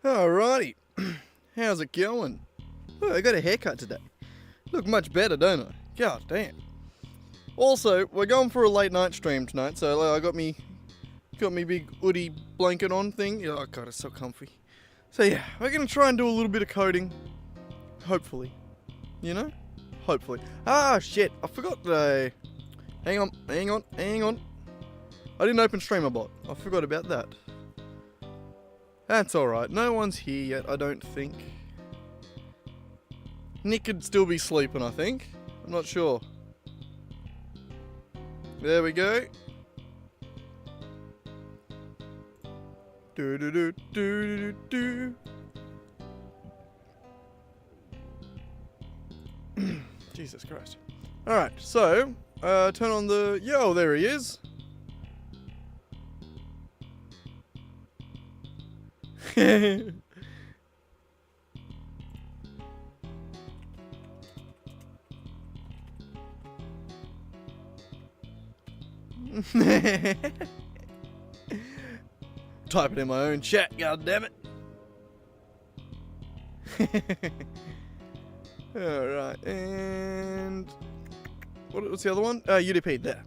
Alrighty, how's it going? Oh, I got a haircut today. Look much better, don't I? God damn. Also, we're going for a late night stream tonight, so I got me big hoodie blanket on thing. Oh god, it's so comfy. So yeah, we're gonna try and do a little bit of coding. Hopefully. You know? Hopefully. Ah shit, I forgot the... Hang on. I didn't open StreamerBot. I forgot about that. That's alright. No one's here yet, I don't think. Nick could still be sleeping, I think. I'm not sure. There we go. Do do do do do do. Jesus Christ. Alright, so, turn on the... Yo, there he is. Type it in my own chat, goddammit. Alright, and... What's the other one? UDP, there.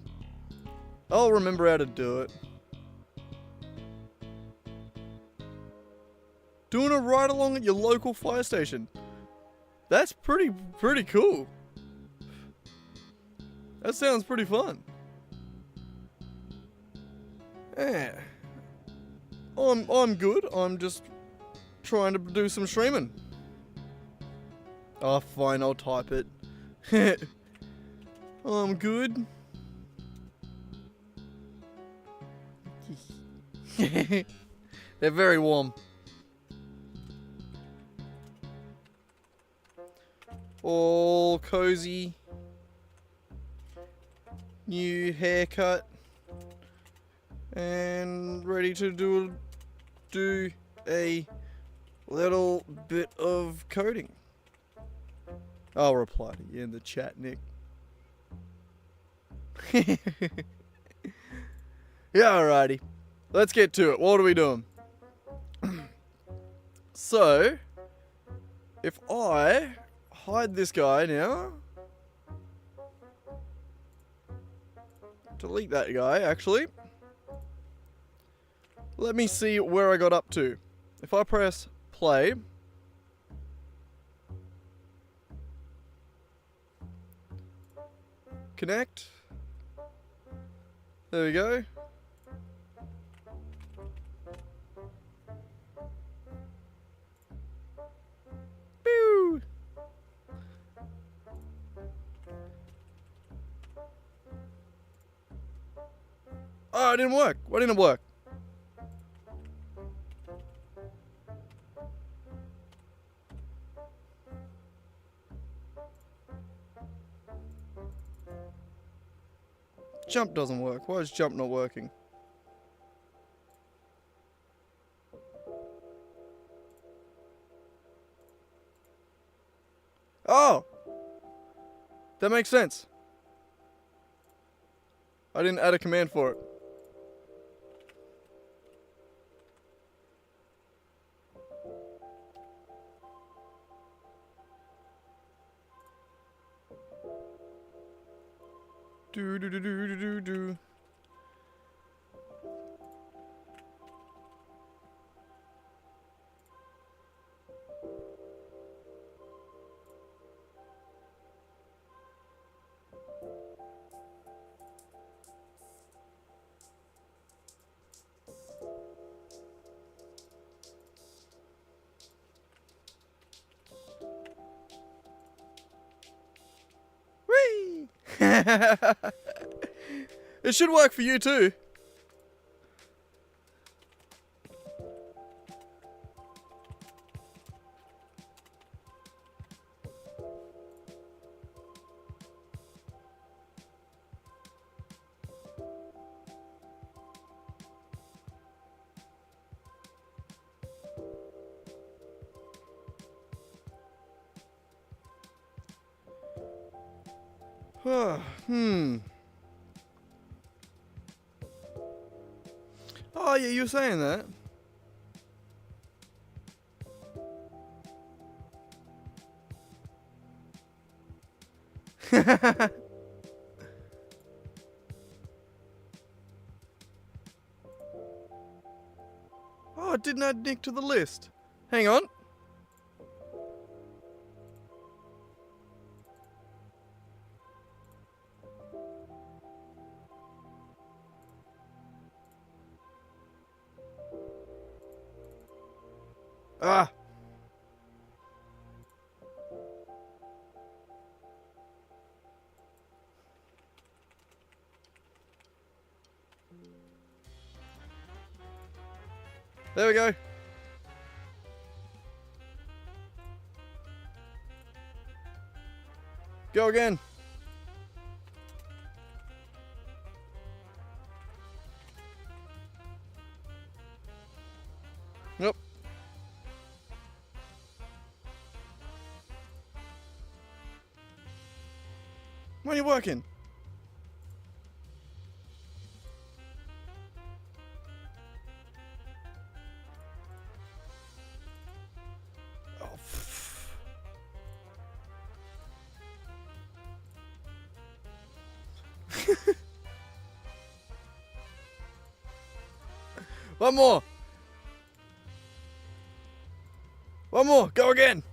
I'll remember how to do it. Doing a ride along at your local fire station. That's pretty cool. That sounds pretty fun. Yeah. I'm good. I'm just trying to do some streaming. Oh, fine, I'll type it. I'm good. They're very warm. All cozy. New haircut. And ready to do a little bit of coding. I'll reply to you in the chat, Nick. Yeah, alrighty. Let's get to it. What are we doing? So, if I hide this guy now, delete that guy, actually. Let me see where I got up to. If I press play, connect, there we go. Pew! Oh, it didn't work. Why didn't it work? Jump doesn't work. Why is jump not working? Oh! That makes sense. I didn't add a command for it. Do do do do do do do. Whee! It should work for you too. Oh yeah, you were saying that. Oh, I didn't add Nick to the list. Hang on. Ah. There we go. Go again. Yep. When are you working? Oh, one more. One more. Go again.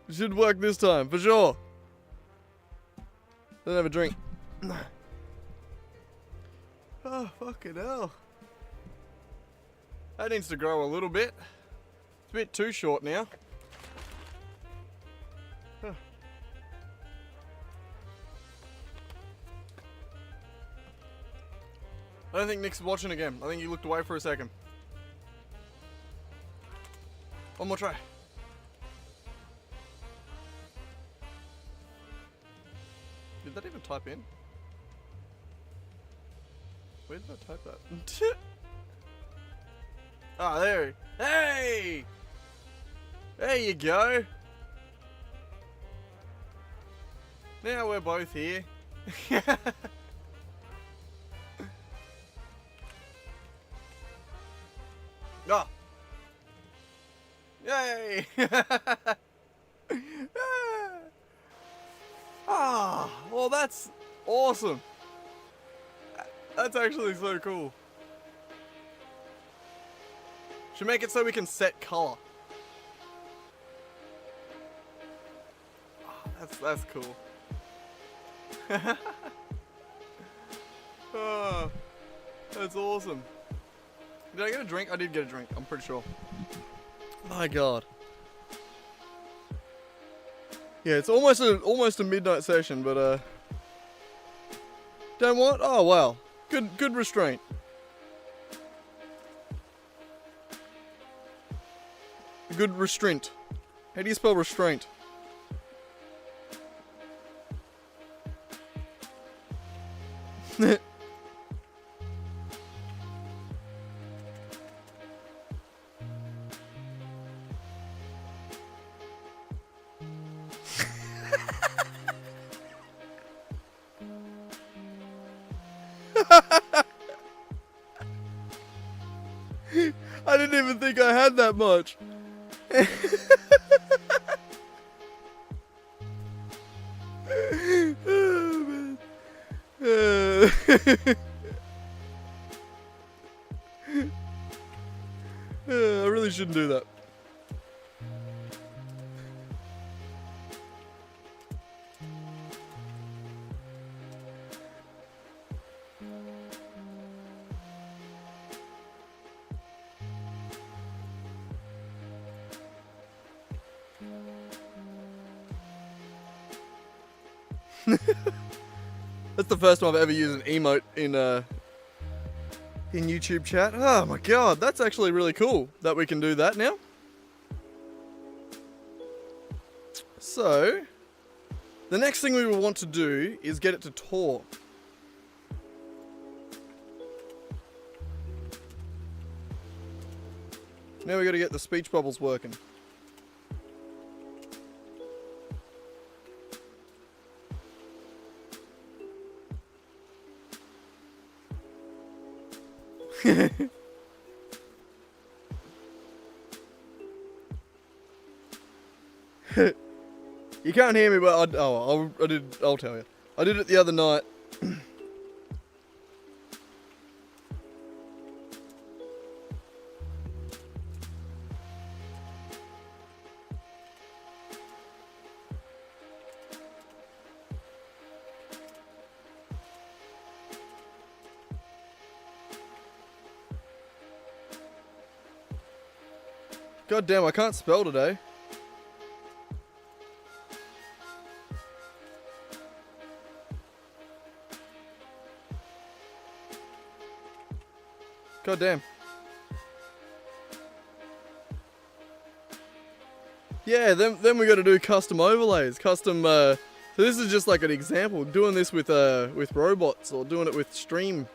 Should work this time, for sure. Don't have a drink. Oh, fucking hell. That needs to grow a little bit. It's a bit too short now. Huh. I don't think Nick's watching again. I think he looked away for a second. One more try. Did that even type in? Where did I type that? Ah, there. Hey! There you go. Now we're both here. Ah. Yay! Ah, well that's awesome. That's actually so cool. Should make it so we can set color. Oh, that's cool. Oh, that's awesome. Did I get a drink? I did get a drink, I'm pretty sure. My god. Yeah, it's almost a midnight session, but don't want? Oh wow. Good restraint. Good restraint. How do you spell restraint? I didn't even think I had that much. Oh, man. I really shouldn't do that. That's the first time I've ever used an emote in YouTube chat. Oh my god, that's actually really cool that we can do that now. So, the next thing we will want to do is get it to talk. Now we got to get the speech bubbles working. You can't hear me, but I'll tell you. I did it the other night. God damn, I can't spell today. God damn. Yeah, then we got to do custom overlays, custom. So this is just like an example. Doing this with robots, or doing it with Stream,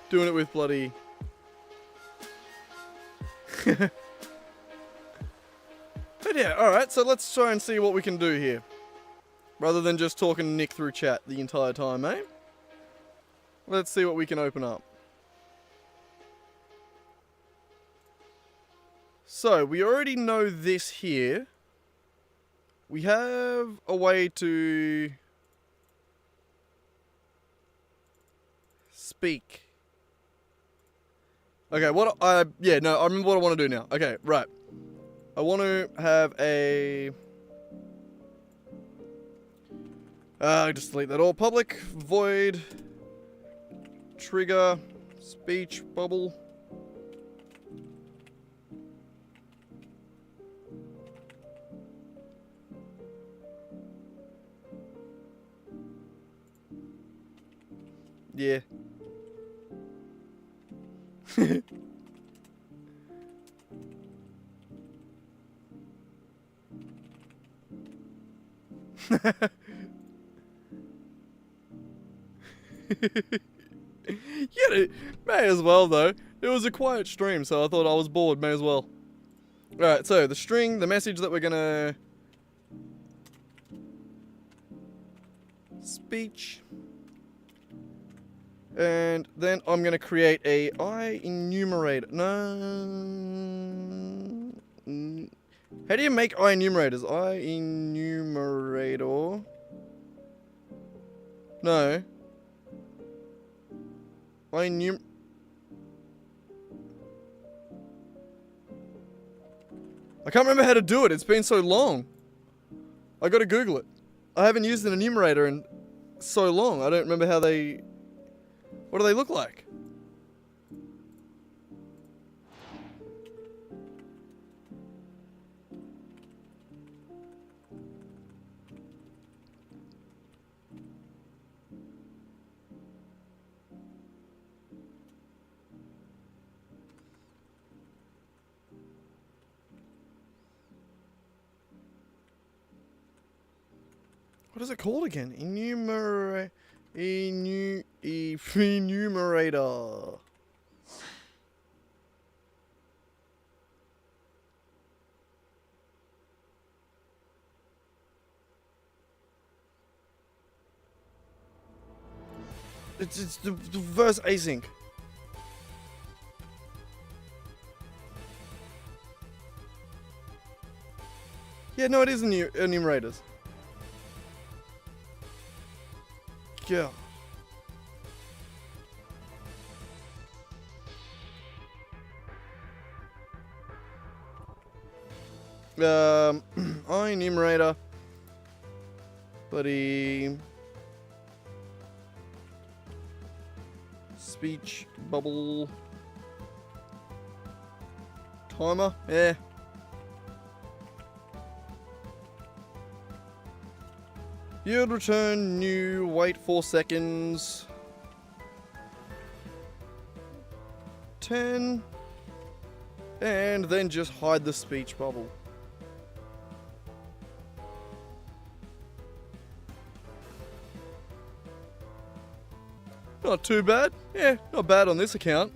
doing it with bloody. But yeah, all right. So let's try and see what we can do here, rather than just talking to Nick through chat the entire time, eh? Let's see what we can open up. So, we already know this here. We have a way to speak. Okay, I remember what I want to do now. Okay, right. I want to have a... just delete that all. Public, void, trigger, speech, bubble. Yeah. Yeah, may as well though. It was a quiet stream, so I thought I was bored, may as well. Alright, so the string, the message that we're gonna... Speech. And then I'm gonna create a I enumerator. No. How do you make I enumerators? I enumerator. No. I can't remember how to do it. It's been so long. I gotta Google it. I haven't used an enumerator in so long. I don't remember how they... What do they look like? What is it called again? Enumerator. It's the reverse async. Yeah, no, it is enumerators. Yeah. I enumerator. Bloody speech bubble timer. Yeah. Yield return new, wait 4 seconds. 10. And then just hide the speech bubble. Not too bad. Yeah, not bad on this account.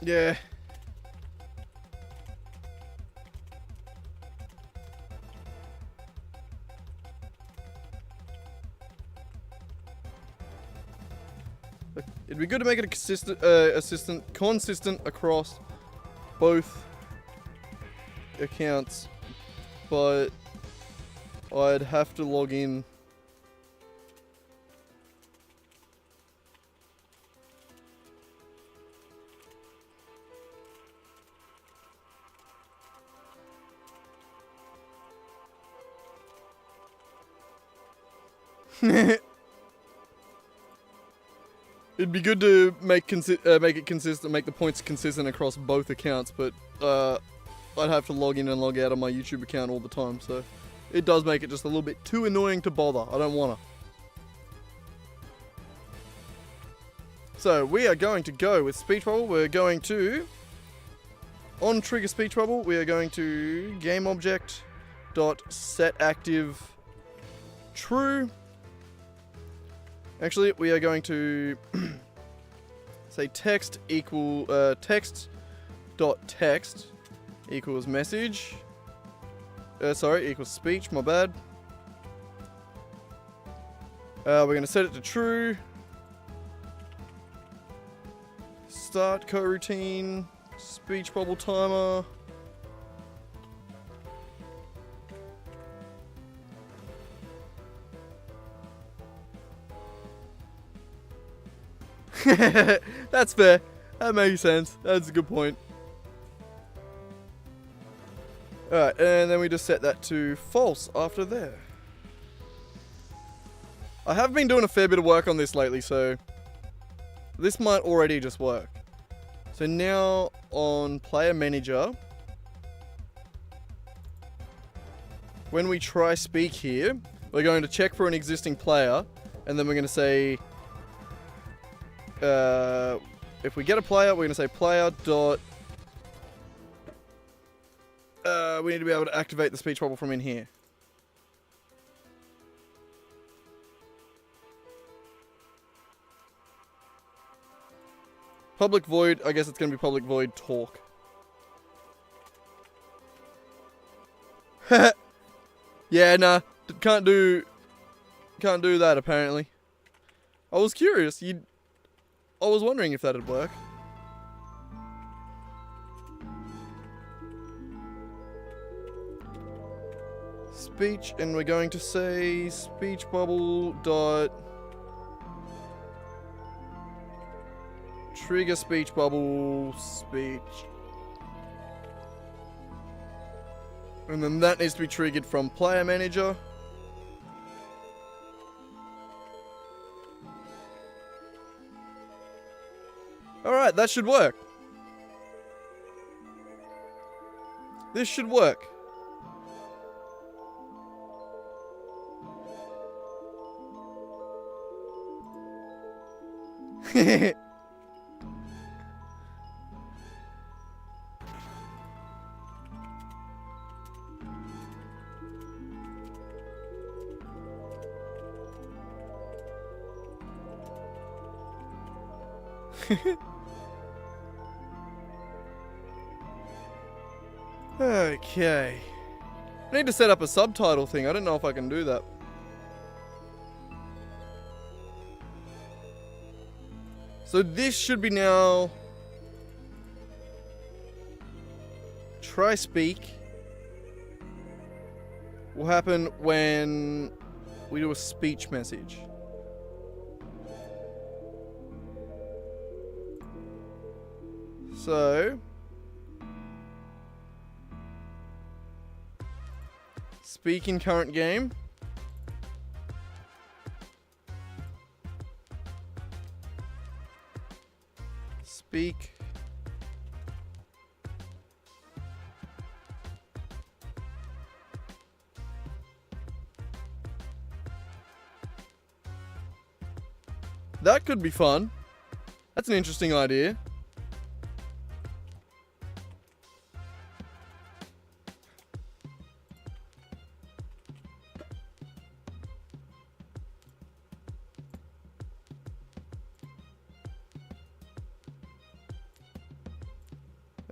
Yeah. It'd be good to make it a consistent across both accounts, but I'd have to log in. It'd be good to make it consistent, make the points consistent across both accounts, but I'd have to log in and log out on my YouTube account all the time, so it does make it just a little bit too annoying to bother. I don't wanna. So we are going to go with speech bubble. We're going to, on trigger speech bubble, we are going to game object dot set active true. Actually, we are going to say text equal text dot text equals message. Sorry, equals speech. My bad. We're going to set it to true. Start coroutine. Speech bubble timer. That's fair. That makes sense. That's a good point. Alright, and then we just set that to false after there. I have been doing a fair bit of work on this lately, so this might already just work. So now on player manager, when we try speak here, we're going to check for an existing player, and then we're going to say, if we get a player, we're going to say player dot, we need to be able to activate the speech bubble from in here. Public void, I guess it's going to be public void talk. Yeah, nah, can't do that apparently. I was curious, I was wondering if that'd work. Speech, and we're going to say speech bubble dot trigger speech bubble speech. And then that needs to be triggered from player manager. Alright, that should work. This should work. Okay. I need to set up a subtitle thing. I don't know if I can do that. So this should be now try speak will happen when we do a speech message. So speak in current game. Speak. That could be fun. That's an interesting idea.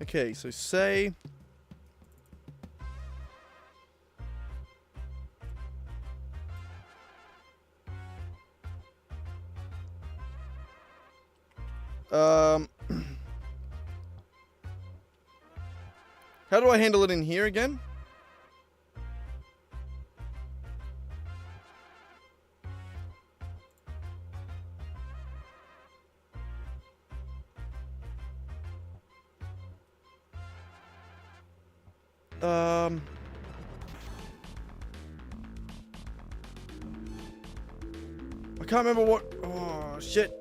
Okay, so say How do I handle it in here again? I can't remember what. Oh, shit.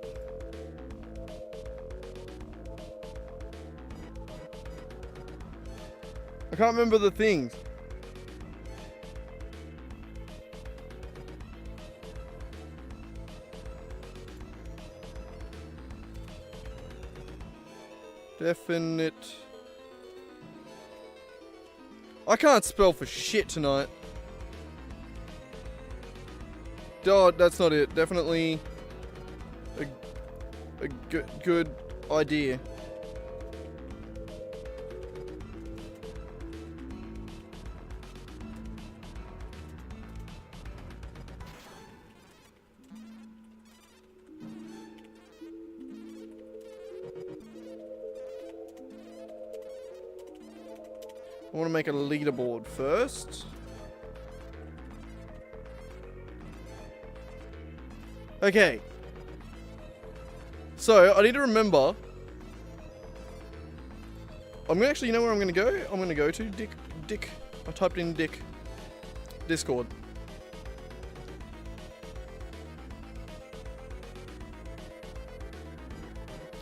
I can't remember the things. Definite. I can't spell for shit tonight. Oh, that's not it. Definitely a good idea. I want to make a leaderboard first. Okay. So, I need to remember. Actually, you know where I'm going to go? I'm going to go to Dick. I typed in Dick. Discord.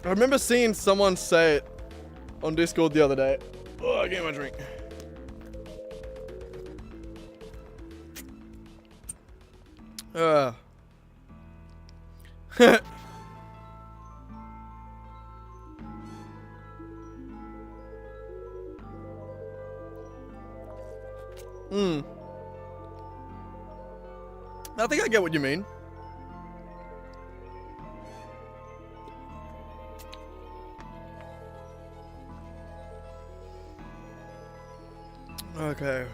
I remember seeing someone say it on Discord the other day. Oh, I gave my drink. I think I get what you mean. Okay.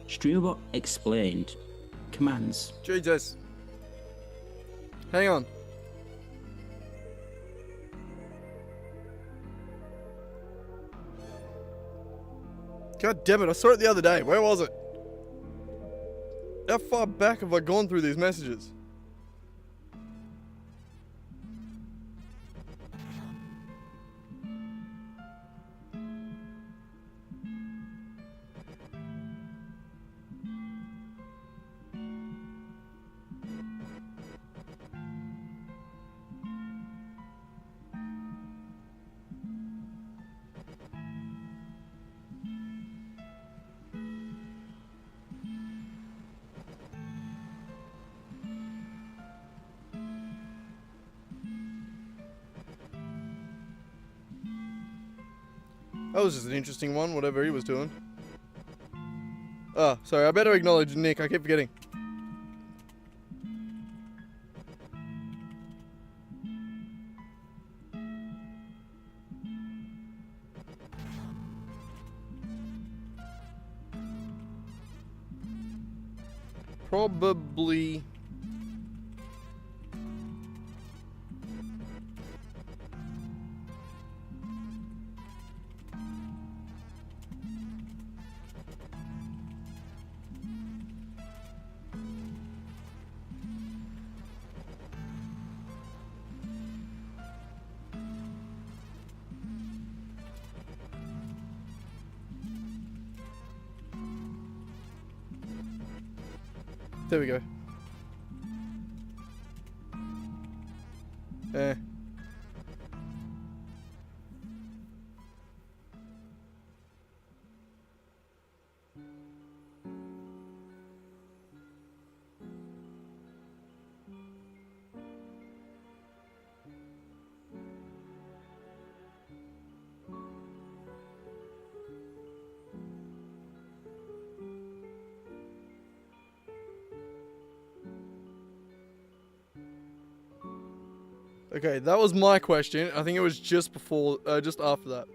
Streamerbot explained. Commands. Jesus. Hang on. God damn it, I saw it the other day. Where was it? How far back have I gone through these messages? That was just an interesting one, whatever he was doing. Oh, sorry, I better acknowledge Nick, I keep forgetting. Probably... There we go. Eh. Okay, that was my question. I think it was just before, just after that.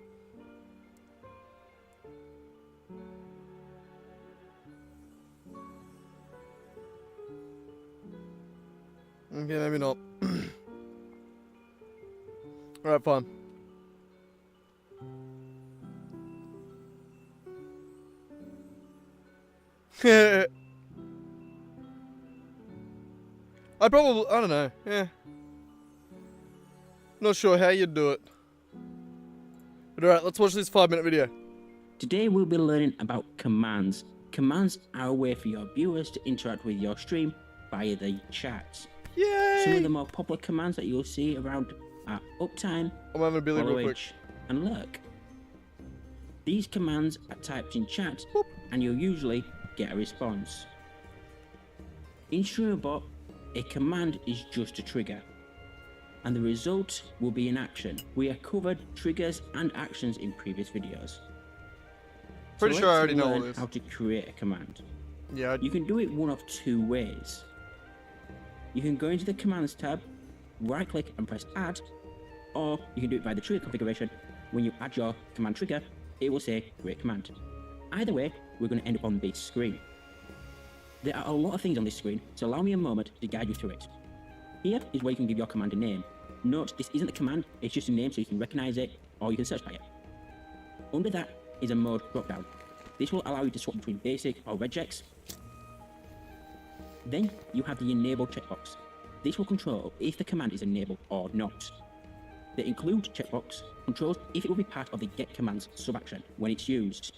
Okay, maybe not. Alright, fine. I don't know. Yeah. Not sure how you'd do it. But alright, let's watch this 5-minute video. Today we'll be learning about commands. Commands are a way for your viewers to interact with your stream via the chat. Yay! Some of the more popular commands that you'll see around are uptime, I'm having a Billy real quick. followage, and lurk. These commands are typed in chat, Boop. and you'll usually get a response. In StreamerBot, a command is just a trigger, and the result will be an action. We have covered triggers and actions in previous videos. Pretty So sure I let's already know all learn this. how to create a command. Yeah, You can do it one of two ways. You can go into the Commands tab, right click and press Add, or you can do it by the trigger configuration. When you add your command trigger, it will say Create Command. Either way, we're going to end up on this screen. There are a lot of things on this screen, so allow me a moment to guide you through it. Here is where you can give your command a name. Note, this isn't a command, it's just a name so you can recognize it, or you can search by it. Under that is a mode drop-down. This will allow you to swap between basic or regex. Then you have the enable checkbox. This will control if the command is enabled or not. The include checkbox controls if it will be part of the get commands subaction when it's used.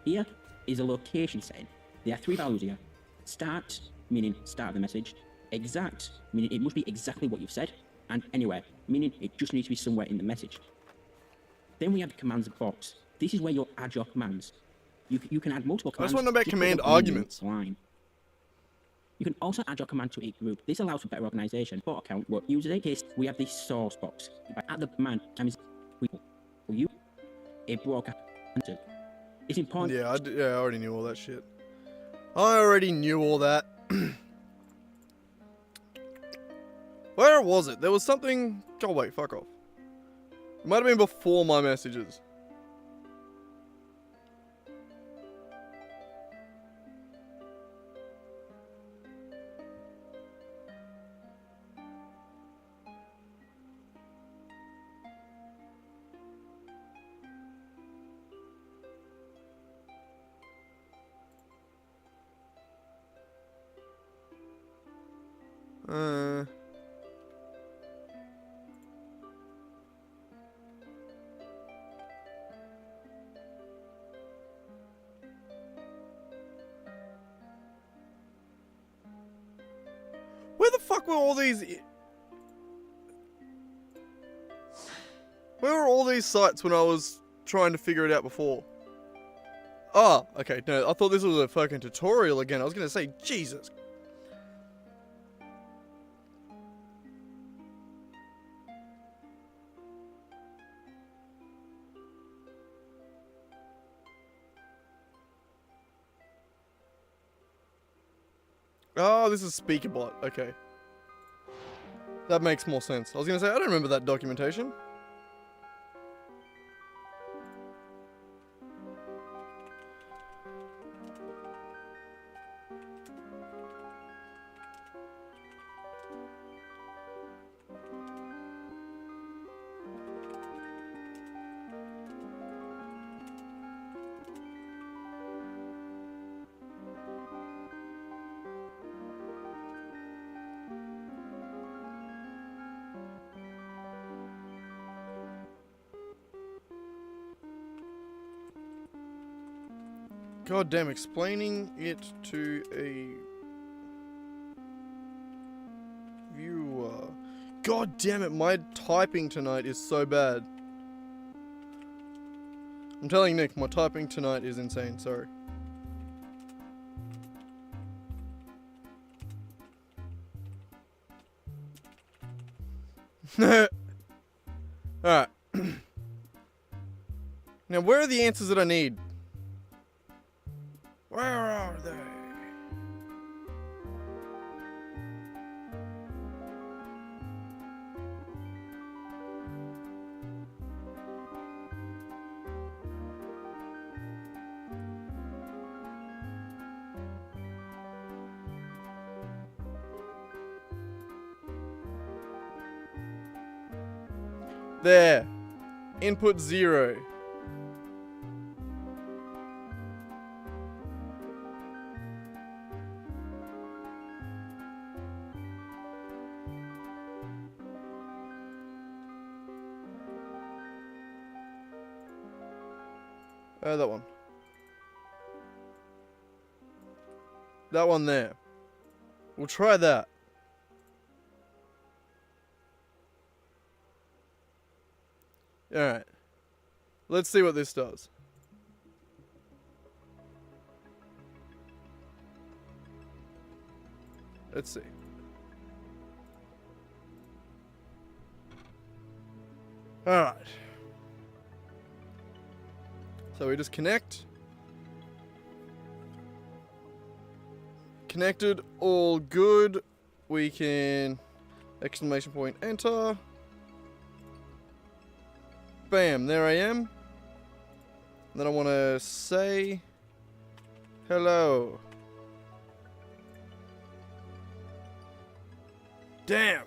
Here is a location setting. There are 3 values here. Start, meaning start of the message. Exact, meaning it must be exactly what you've said. And anywhere, meaning it just needs to be somewhere in the message. Then we have the commands box. This is where you'll add your commands. You can add multiple I just commands. want to know about just command put them on the arguments. Line. You can also add your command to a group. This allows for better organization. For account work users in case we have the source box. If I add the command times people for you, a broadcast. It's important. Yeah, I already knew all that shit. I already knew all that. Where was it? There was something... Oh wait, fuck off. It might have been before my messages. Where the fuck were all these... Where were all these sites when I was trying to figure it out before? Ah, okay, no, I thought this was a fucking tutorial again. I was gonna say, Jesus. Oh, this is SpeakerBot. Okay. That makes more sense. I was gonna say, I don't remember that documentation. God damn, explaining it to a viewer. God damn it, my typing tonight is so bad. I'm telling Nick, my typing tonight is insane, sorry. Alright. Now, where are the answers that I need? Where are they? There. Input 0. That one. That one there. We'll try that. Alright. Let's see what this does. Let's see. Alright. So we just connect. Connected, all good. We can exclamation point enter. Bam, there I am. And then I want to say hello. Damn.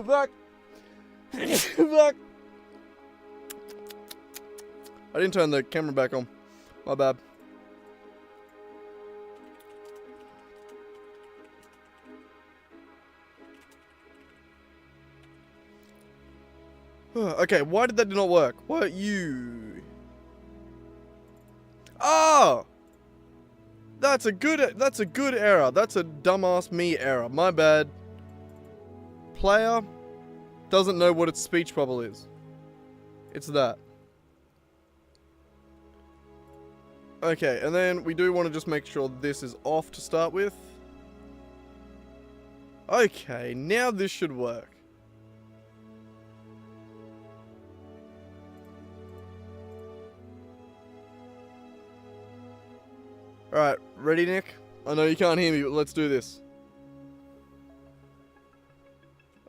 Back. Back. I didn't turn the camera back on. My bad. Okay, why did that not work? Why you? Oh! That's a good error. That's a dumbass me error. My bad. Player doesn't know what its speech bubble is. It's that. Okay, and then we do want to just make sure this is off to start with. Okay, now this should work. Alright, ready, Nick? I know you can't hear me, but let's do this.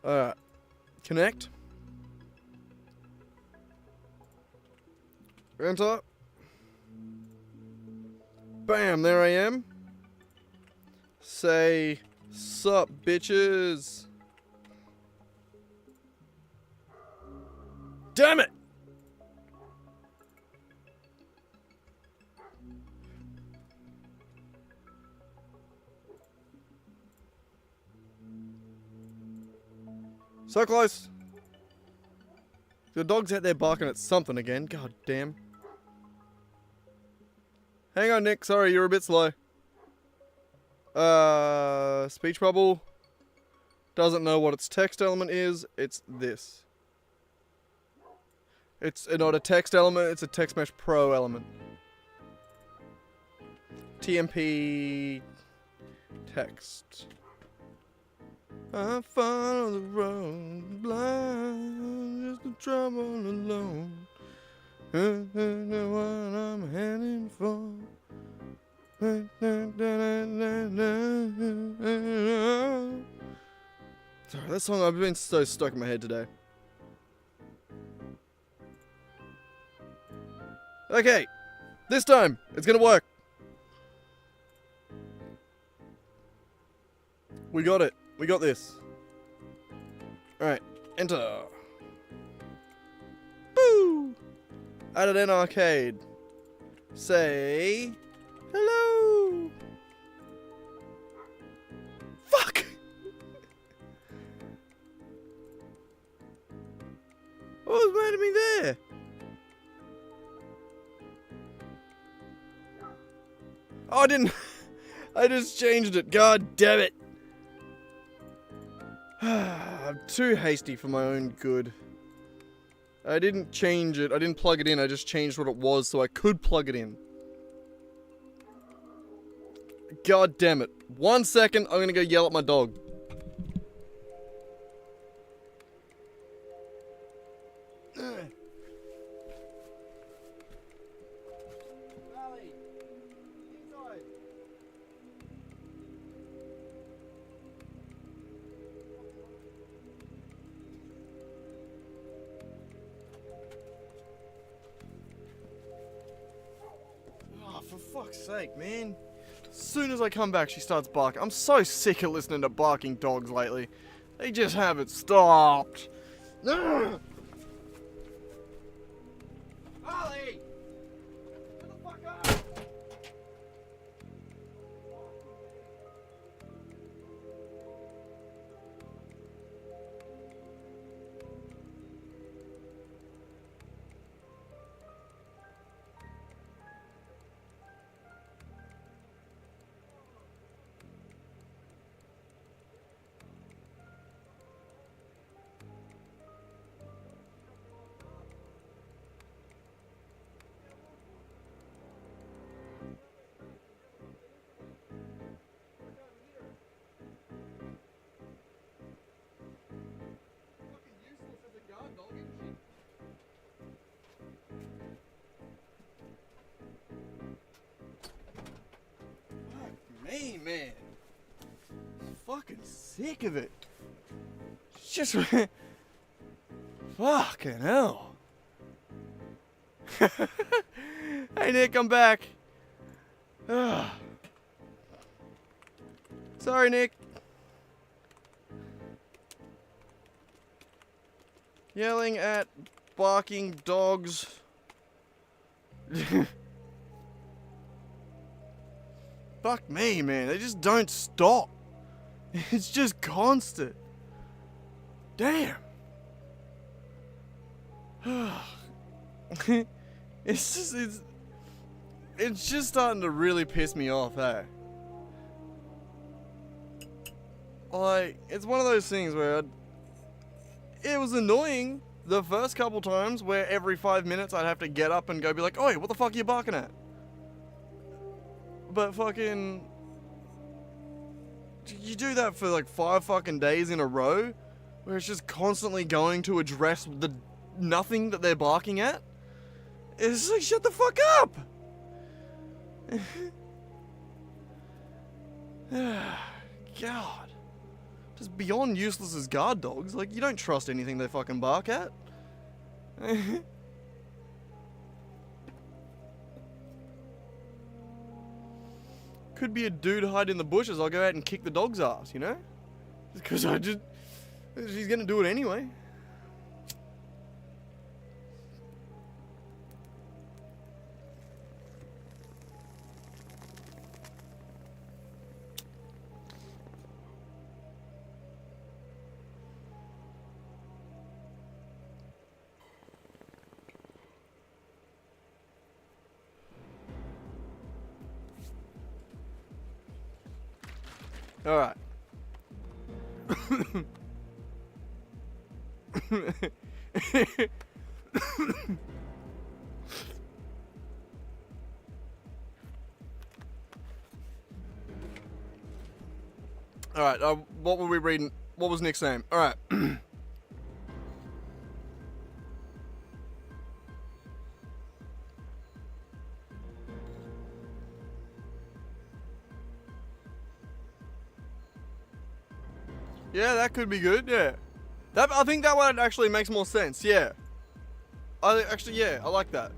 Alright. Connect. Enter. Bam, there I am. Say, sup, bitches. Damn it! So close. The dog's out there barking at something again. God damn. Hang on, Nick. Sorry, you're a bit slow. Speech bubble. Doesn't know what its text element is. It's this. It's not a text element. It's a Text Mesh Pro element. TMP text. I follow the road blind, just the trouble alone. What I'm heading for. Sorry, that song, I've been so stuck in my head today. Okay, this time it's gonna work. We got it. We got this. Alright, enter. Boo! Added an arcade. Say hello. Fuck! What was mad at me there? Oh, I didn't. I just changed it. God damn it. I'm too hasty for my own good. I didn't change it. I didn't plug it in. I just changed what it was so I could plug it in. God damn it. 1 second. I'm gonna go yell at my dog. Oh, for fuck's sake, man. As soon as I come back, she starts barking. I'm so sick of listening to barking dogs lately. They just haven't stopped. Ugh. Ollie! Get the fuck up! Me, man. Fucking sick of it. It's just fucking hell. Hey Nick, I'm back. Sorry, Nick. Yelling at barking dogs. Fuck me, man. They just don't stop. It's just constant. Damn. It's just starting to really piss me off, hey? Like, it's one of those things where it was annoying the first couple times where every 5 minutes I'd have to get up and go be like, "Oi, what the fuck are you barking at?" But fucking, you do that for like 5 fucking days in a row, where it's just constantly going to address the nothing that they're barking at. It's like, shut the fuck up! God. Just beyond useless as guard dogs. Like, you don't trust anything they fucking bark at. Could be a dude hide in the bushes. I'll go out and kick the dog's ass, you know? Because she's gonna do it anyway. All right. All right. What were we reading? What was Nick's name? All right. Yeah, that could be good. Yeah, I think that one actually makes more sense. Yeah, I like that.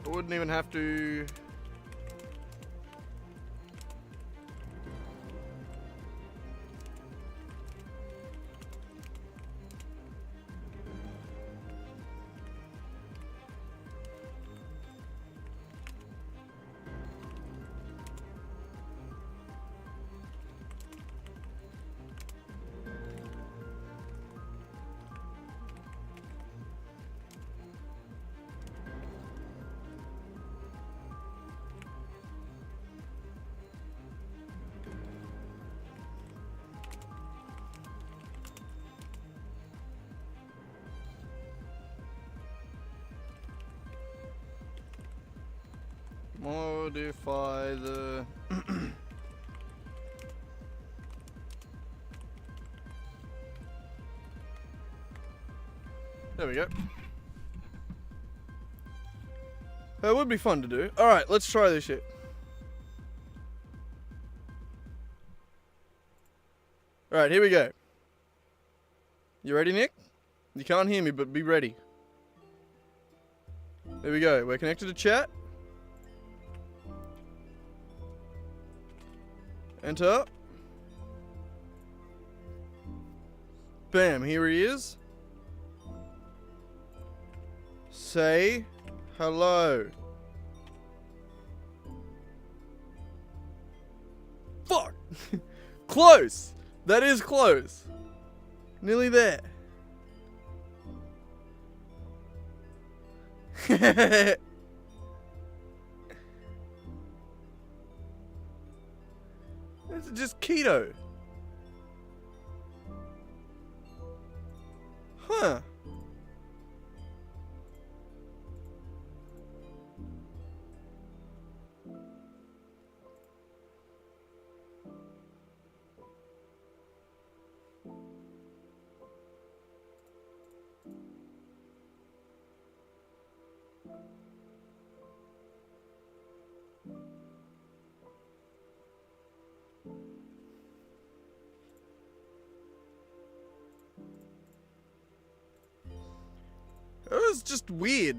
I wouldn't even have to... Modify the... There we go. That would be fun to do. Alright, let's try this shit. Alright, here we go. You ready, Nick? You can't hear me, but be ready. There we go. We're connected to chat. Enter. Bam, here he is. Say hello. Fuck! Close! That is close. Nearly there. It's just keto. Huh. It was just weird.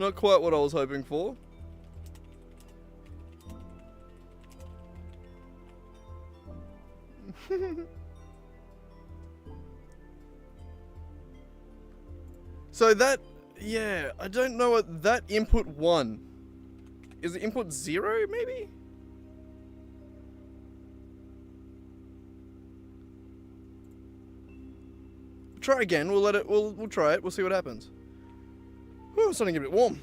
Not quite what I was hoping for. So that, yeah, I don't know what that input 1. Is it input 0 maybe? Try again, we'll try it, we'll see what happens. Whew, it's starting to get a bit warm.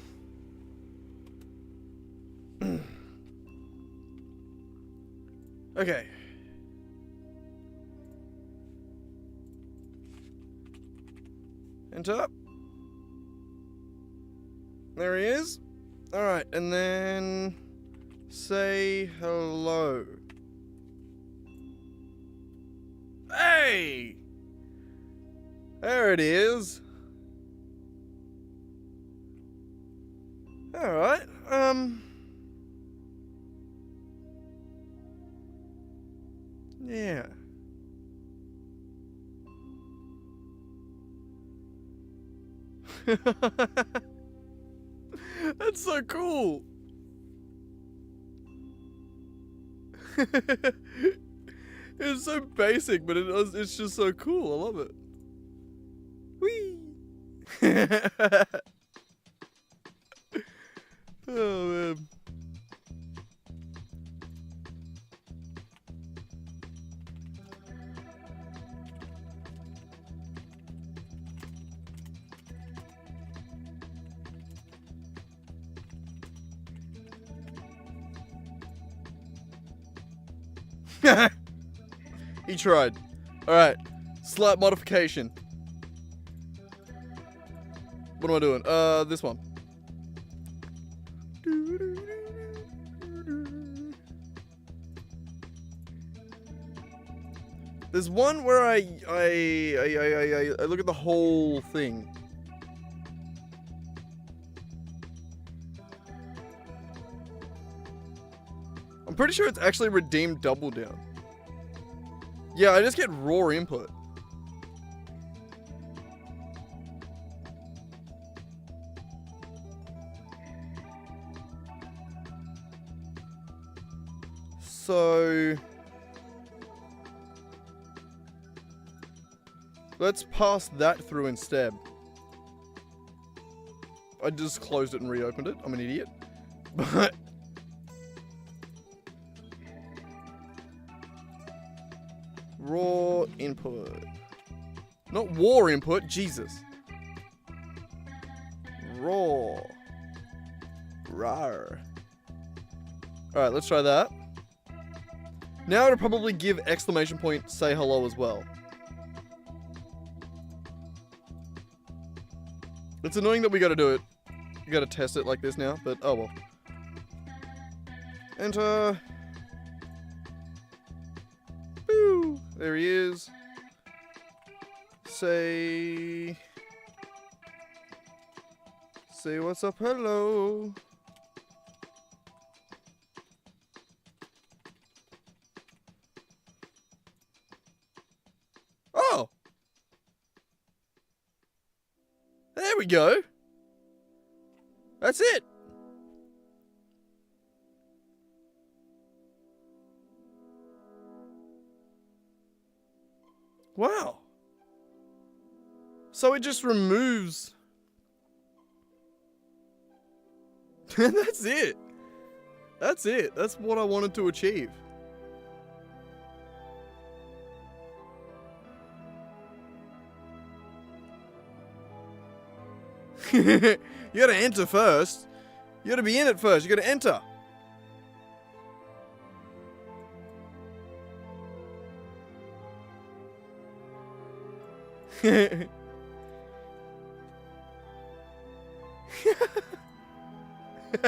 Okay. Enter. There he is. Alright, and then say hello. Hey! There it is. Alright, yeah. That's so cool. It's so basic, but it's just so cool. I love it. Whee! Oh man. He tried. Alright. Slight modification. What am I doing? This one. There's one where I look at the whole thing. I'm pretty sure it's actually redeemed double down. Yeah, I just get raw input. So let's pass that through instead. I just closed it and reopened it. I'm an idiot. But raw input. Not war input, Jesus. Raw. Rar. Alright, let's try that. Now it'll probably give exclamation point say hello as well. It's annoying that we gotta do it. We gotta test it like this now, but oh well. Enter. Boo! There he is. Say what's up, hello. Oh! There we go. That's it. Wow. So it just removes. That's it. That's it. That's what I wanted to achieve. You gotta enter first. You gotta be in it first. You gotta enter.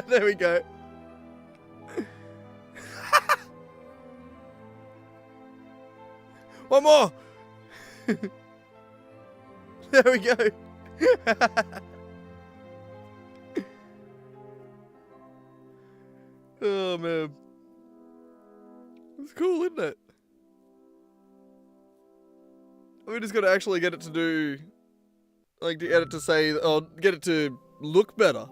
There we go. One more. There we go. Oh man. It's cool, isn't it? We just gotta actually get it to do, like, to get it to say, or get it to look better.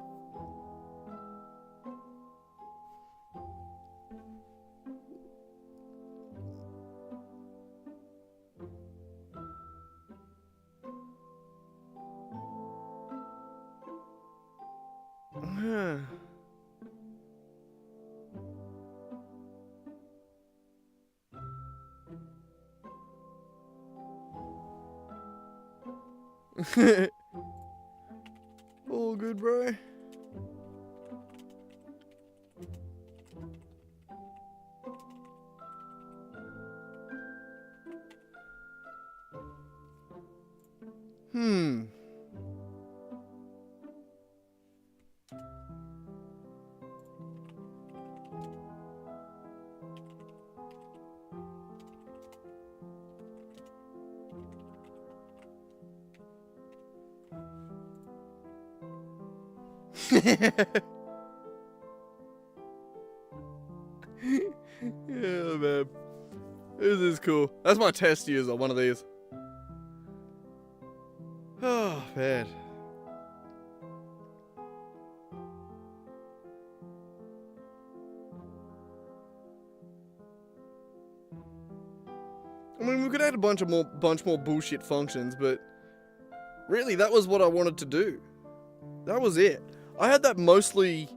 All good, bro. Yeah, man. This is cool. That's my test user, one of these. Oh, man. I mean, we could add a bunch more bullshit functions, but really, that was what I wanted to do. That was it. I had that mostly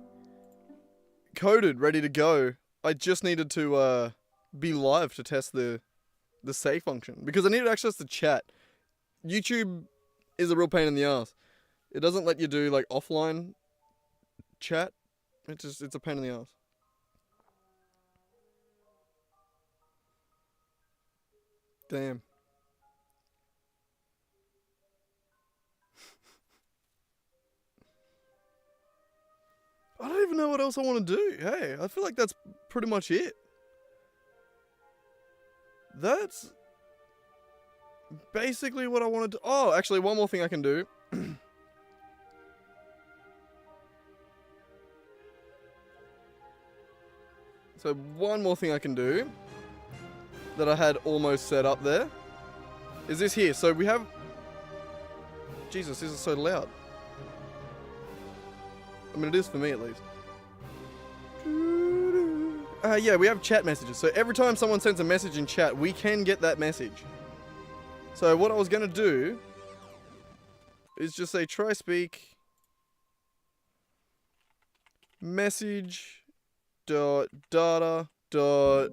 coded, ready to go. I just needed to be live to test the say function because I needed access to chat. YouTube is a real pain in the ass. It doesn't let you do like offline chat. It's a pain in the ass. Damn. I don't even know what else I want to do. Hey, I feel like that's pretty much it. That's basically what I wanted to... Oh, actually, one more thing I can do. So one more thing I can do that I had almost set up there is this here. So we have... Jesus, this is so loud. I mean, it is for me at least. Yeah, we have chat messages. So every time someone sends a message in chat, we can get that message. So what I was going to do is just say try speak message dot data dot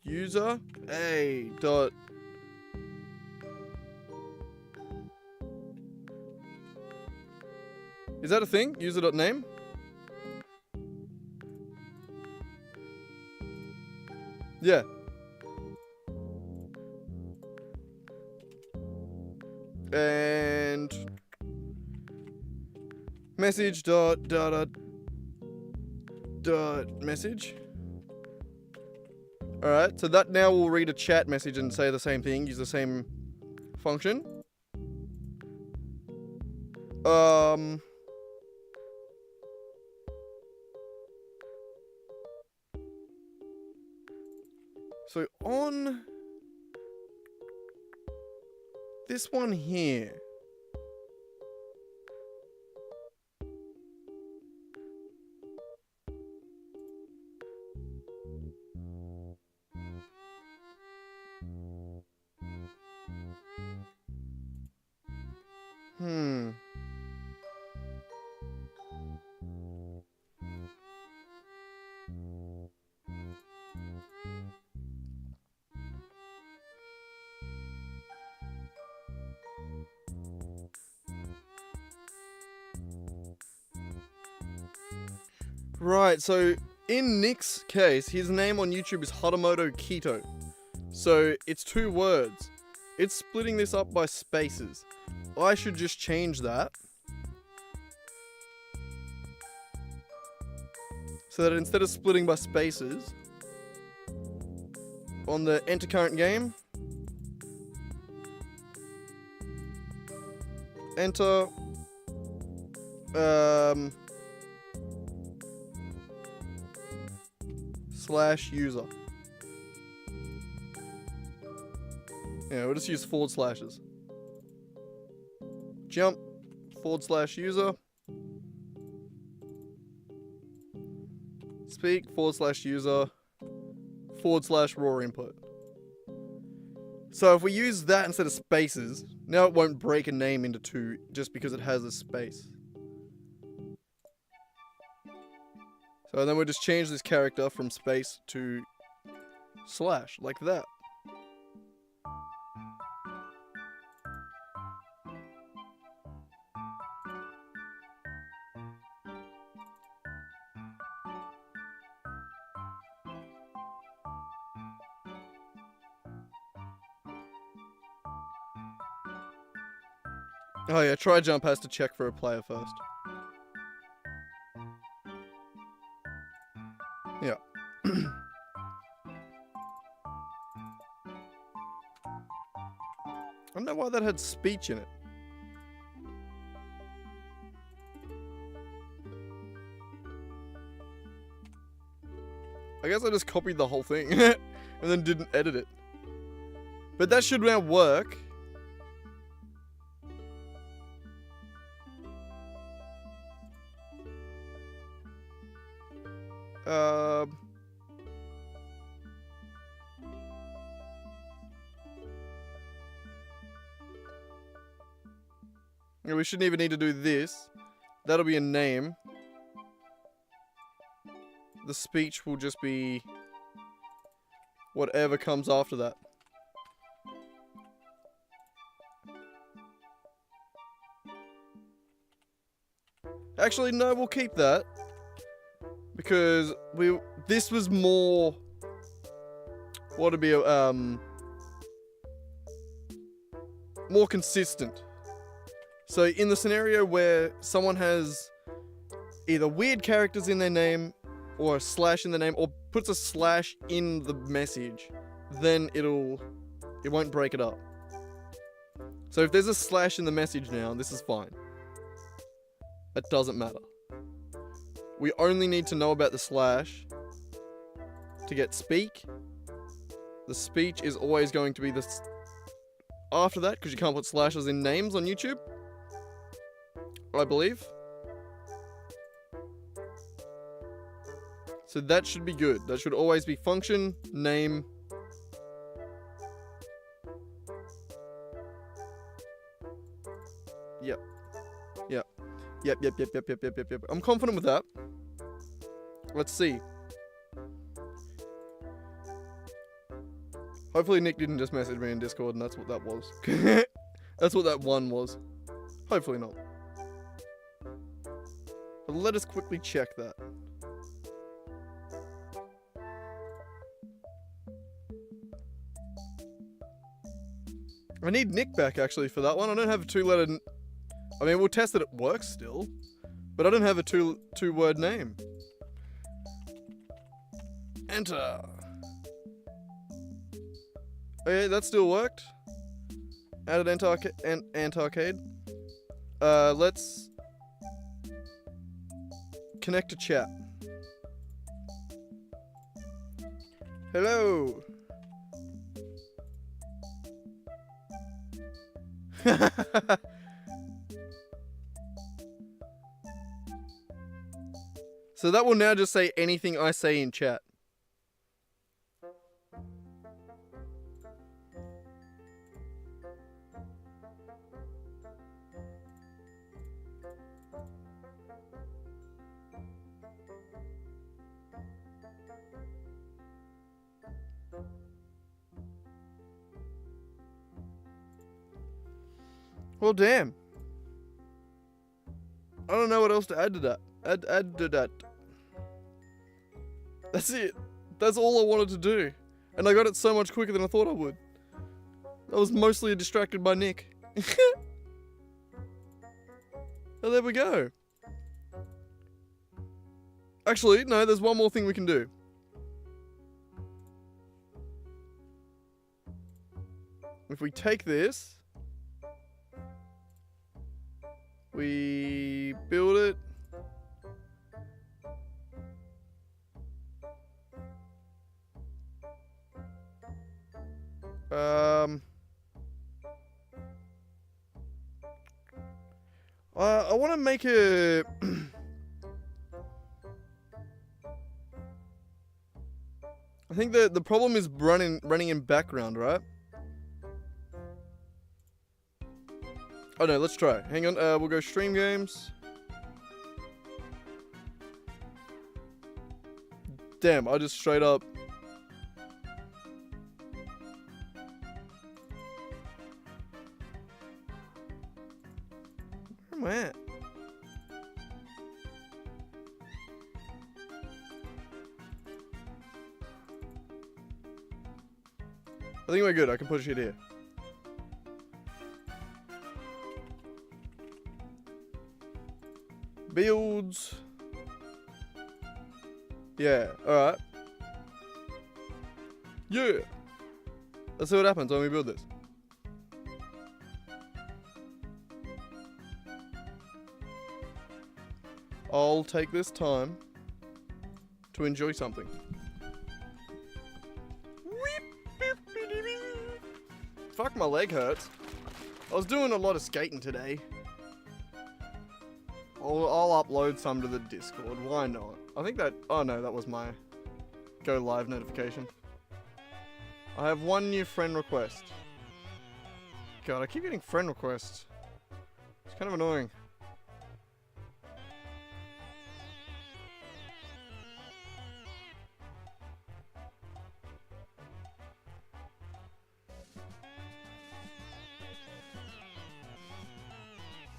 user a dot is that a thing? User dot name? Yeah. And message dot data dot message. Alright, so that now will read a chat message and say the same thing, use the same function. So on this one here, Right, so in Nick's case, his name on YouTube is Hatamoto Keto. So it's 2 words. It's splitting this up by spaces. I should just change that. So that instead of splitting by spaces, on the enter current game, enter, slash user. Yeah, we'll just use forward slashes. Jump, forward slash user. Speak, forward slash user, forward slash raw input. So if we use that instead of spaces, now it won't break a name into 2 just because it has a space. So then we'll just change this character from space to slash, like that. Oh yeah, try jump has to check for a player first. Yeah. I don't know why that had speech in it. I guess I just copied the whole thing and then didn't edit it. But that should now work. Yeah, we shouldn't even need to do this. That'll be a name. The speech will just be whatever comes after that. Actually, no, we'll keep that. Because this was more what would be more consistent. So in the scenario where someone has either weird characters in their name or a slash in the name or puts a slash in the message, then it won't break it up. So if there's a slash in the message now, this is fine. It doesn't matter. We only need to know about the slash to get speak. The speech is always going to be this after that, because you can't put slashes in names on YouTube, I believe. So that should be good. That should always be function, name. Yep. Yep. Yep. I'm confident with that. Let's see. Hopefully Nick didn't just message me in Discord and that's what that was. That's what that one was. Hopefully not. But let us quickly check that. I need Nick back actually for that one. I don't have a two-letter... I mean, we'll test that it works still. But I don't have a two-word name. Enter. Okay, that still worked. Added Ant-Arcade. Let's connect to chat. Hello. So that will now just say anything I say in chat. Well, damn. I don't know what else to add to that. Add to that. That's it. That's all I wanted to do. And I got it so much quicker than I thought I would. I was mostly distracted by Nick. Oh, there we go. Actually, no, there's one more thing we can do. If we take this, we build it. I want to make a... I think the problem is running in background, right? Oh no, let's try. Hang on, we'll go stream games. Damn, I just straight up... Where am I at? I think we're good, I can push it here. Builds. Yeah, alright. Yeah. Let's see what happens when we build this. I'll take this time to enjoy something. Fuck, my leg hurts. I was doing a lot of skating today. I'll upload some to the Discord. Why not? I think that... Oh no, that was my go live notification. I have one new friend request. God, I keep getting friend requests. It's kind of annoying.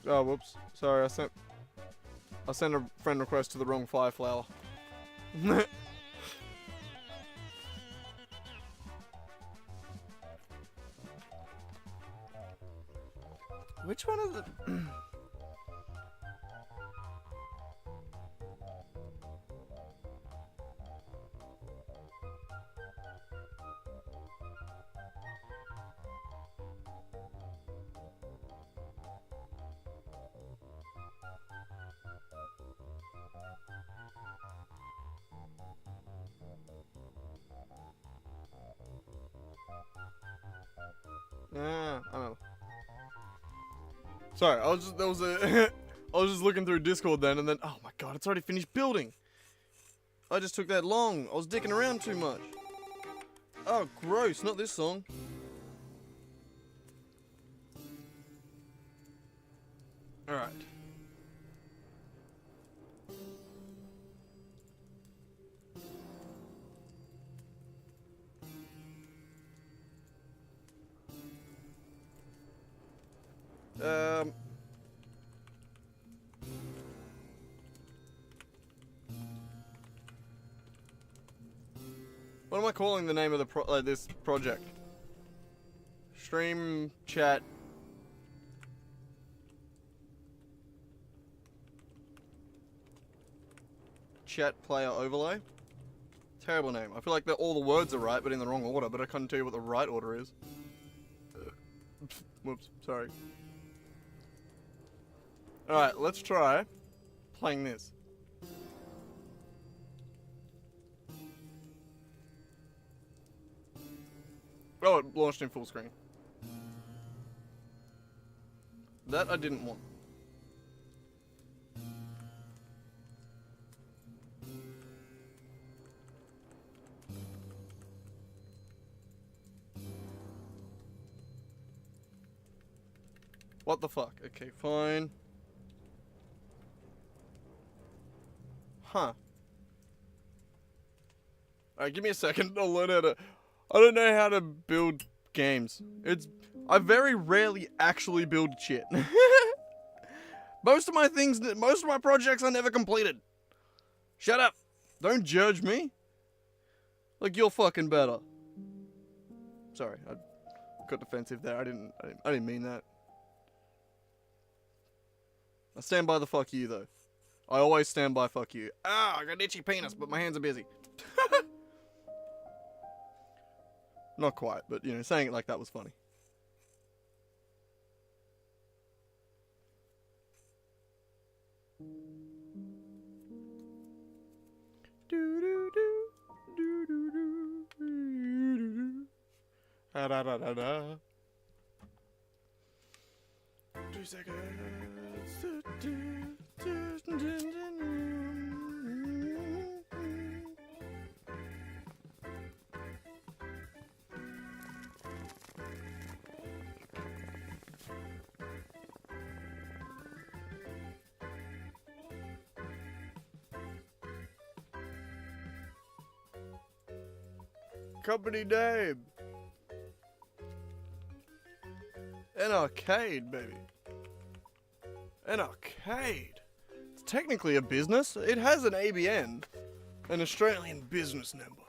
Oh, whoops. Sorry, I sent a friend request to the wrong Fireflower. Which one is it? I don't know. Sorry, I was just looking through Discord then, and then oh my god, it's already finished building. I just took that long. I was dicking around too much. Oh, gross! Not this song. All right. What am I calling the name of the this project? Stream chat. Chat player overlay. Terrible name. I feel like all the words are right, but in the wrong order. But I couldn't tell you what the right order is. Whoops. Sorry. All right, let's try playing this. Oh, it launched in full screen. That I didn't want. What the fuck? Okay, fine. Huh. Alright, give me a second. I'll learn how to... I don't know how to build games. I very rarely actually build shit. Most of my projects are never completed. Shut up. Don't judge me. Like you're fucking better. Sorry, I got defensive there. I didn't mean that. I stand by the fuck you though. I always stand by fuck you. Ah, I got an itchy penis, but my hands are busy. Not quite, but you know, saying it like that was funny. Do do do do do do do do. Da da da da da. 2 seconds. Company name. An arcade, baby. An arcade. It's technically a business. It has an ABN, an Australian business number.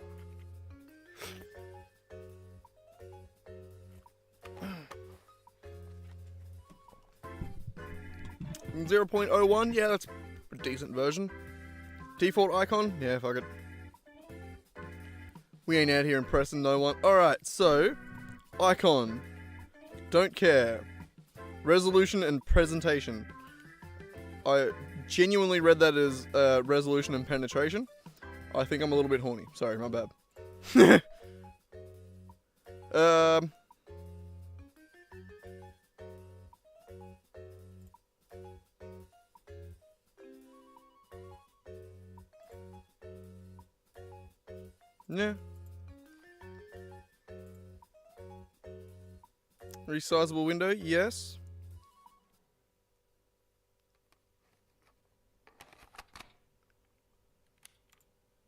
0.01, yeah, that's a decent version. Default icon, yeah, fuck it. We ain't out here impressing no one. Alright, so, icon. Don't care. Resolution and presentation. I genuinely read that as resolution and penetration. I think I'm a little bit horny. Sorry, my bad. Yeah. Resizable window, yes.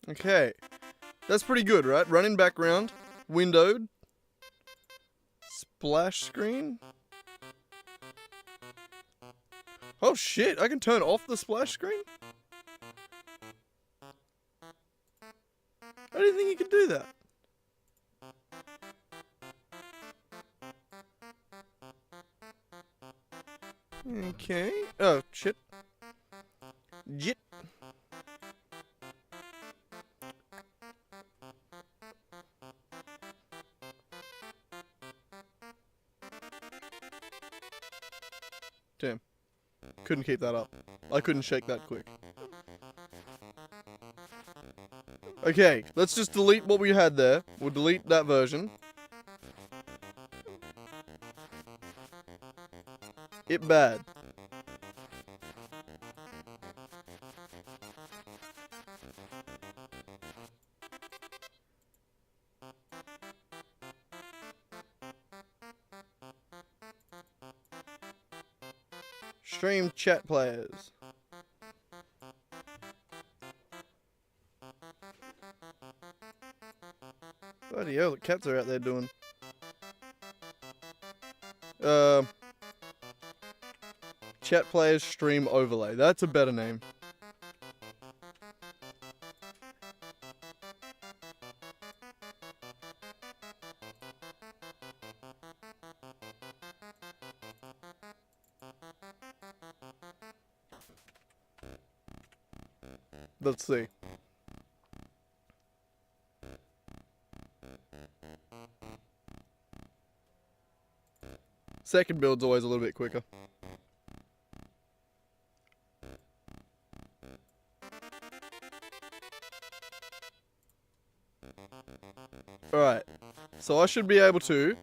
Okay. That's pretty good, right? Running background, windowed, splash screen. Oh shit, I can turn off the splash screen? I didn't think you could do that. Okay. Oh, shit. Jit. Damn. Couldn't keep that up. I couldn't shake that quick. Okay, let's just delete what we had there. We'll delete that version. It bad. Stream chat players. Bloody hell, the cats are out there doing. Chat players stream overlay. That's a better name. Let's see. Second build's always a little bit quicker. Alright, so I should be able to,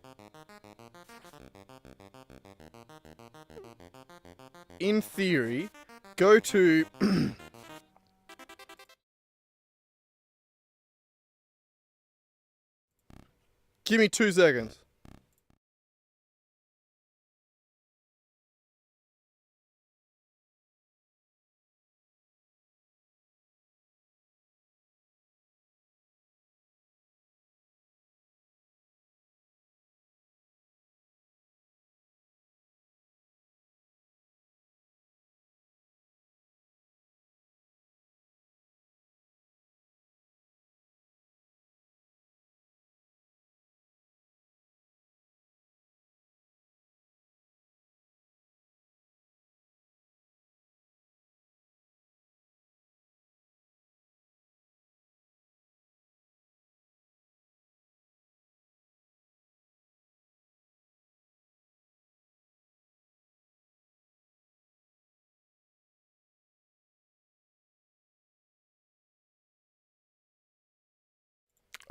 in theory, go to give me 2 seconds.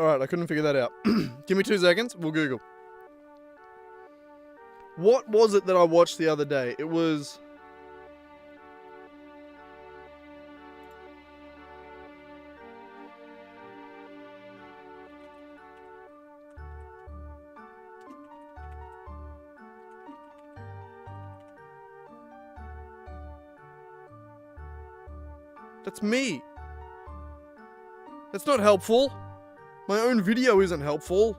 Alright, I couldn't figure that out. Give me 2 seconds, we'll Google. What was it that I watched the other day? It was... That's me. That's not helpful. My own video isn't helpful.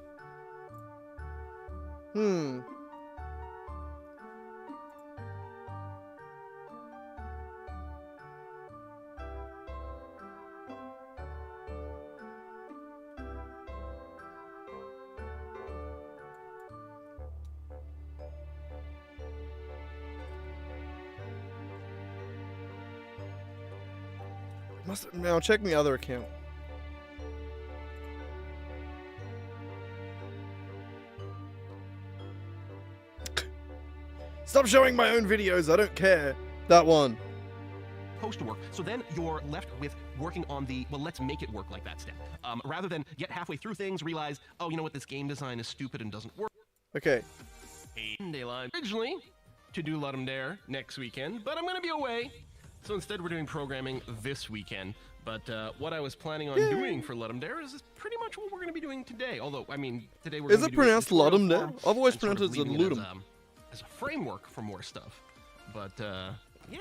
Now check the other account. Stop showing my own videos, I don't care. That one. Supposed to work. So then you're left with working on the, well, let's make it work like that step. Rather than get halfway through things, realize, oh, you know what, this game design is stupid and doesn't work. Okay. Dayline originally to do Ludum Dare next weekend, but I'm going to be away. So instead we're doing programming this weekend. But what I was planning on doing for Ludum Dare is pretty much what we're going to be doing today. Although, I mean, today we're Is it pronounced Ludum Dare? I've always pronounced it as Ludum. As a framework for more stuff. But, yeah.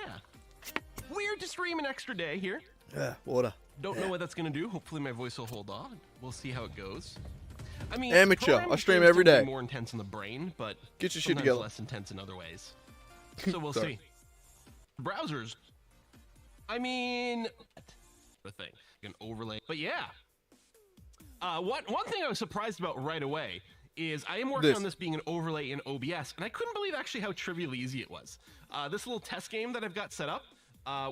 Weird to stream an extra day here. Yeah, water. Don't know what that's going to do. Hopefully my voice will hold on. We'll see how it goes. I mean, amateur. I stream every day. More intense in the brain, but get your shit together. Less intense in other ways. So we'll see. Browsers. I mean, the thing you can overlay. But yeah. One thing I was surprised about right away is I am working This. on this being an overlay in OBS, and I couldn't believe actually how trivially easy it was. This little test game that I've got set up,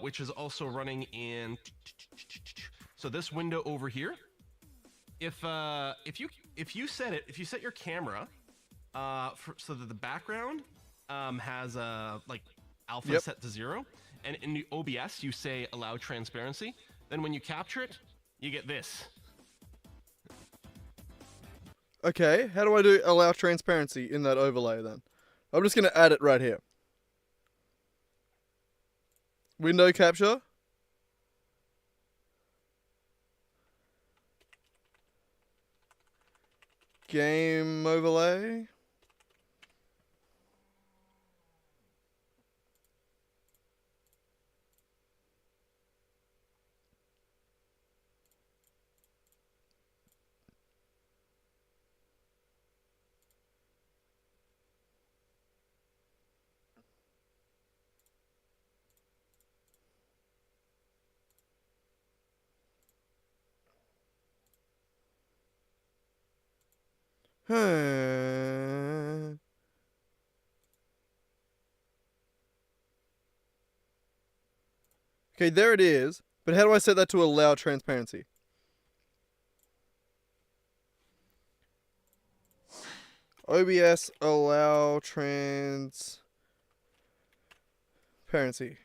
which is also running in. So this window over here, if you set your camera so that the background has like alpha Yep. set to 0, and in the OBS you say allow transparency, then when you capture it, you get this. Okay, how do I do allow transparency in that overlay then? I'm just going to add it right here. Window capture. Game overlay. Okay, there it is. But how do I set that to allow transparency? OBS allow transparency.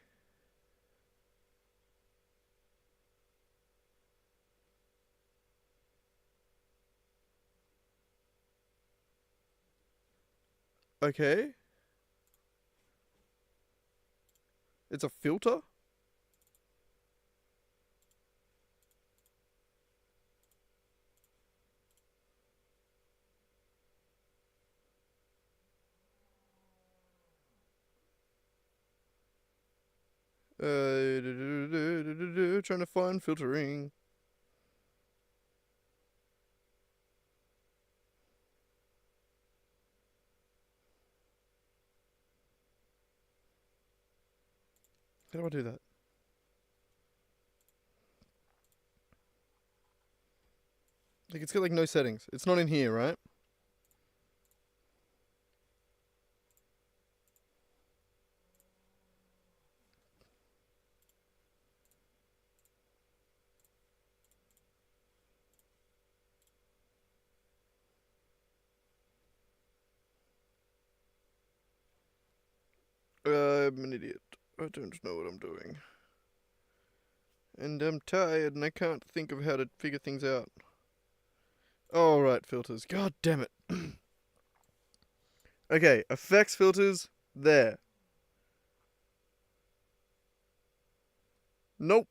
Okay. It's a filter? Trying to find filtering. How do I do that? Like, it's got like no settings. It's not in here, right? I'm an idiot. I don't know what I'm doing. And I'm tired and I can't think of how to figure things out. Alright, filters. God damn it. Okay, effects filters. There. Nope.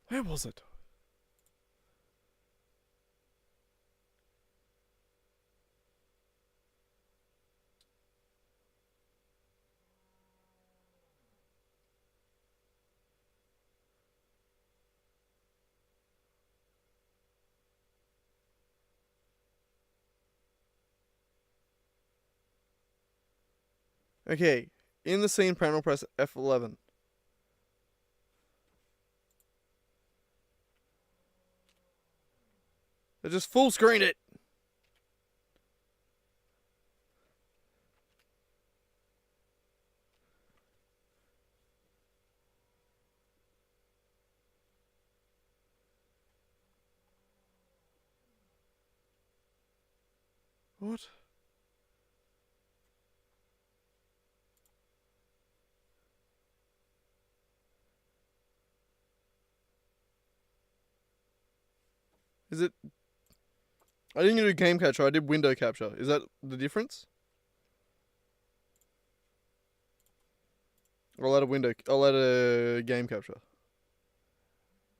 Where was it? Okay, in the scene panel, press F11. I just full screen it. What? Is it? I didn't do game capture. I did window capture. Is that the difference? I'll add a window. I'll add a game capture.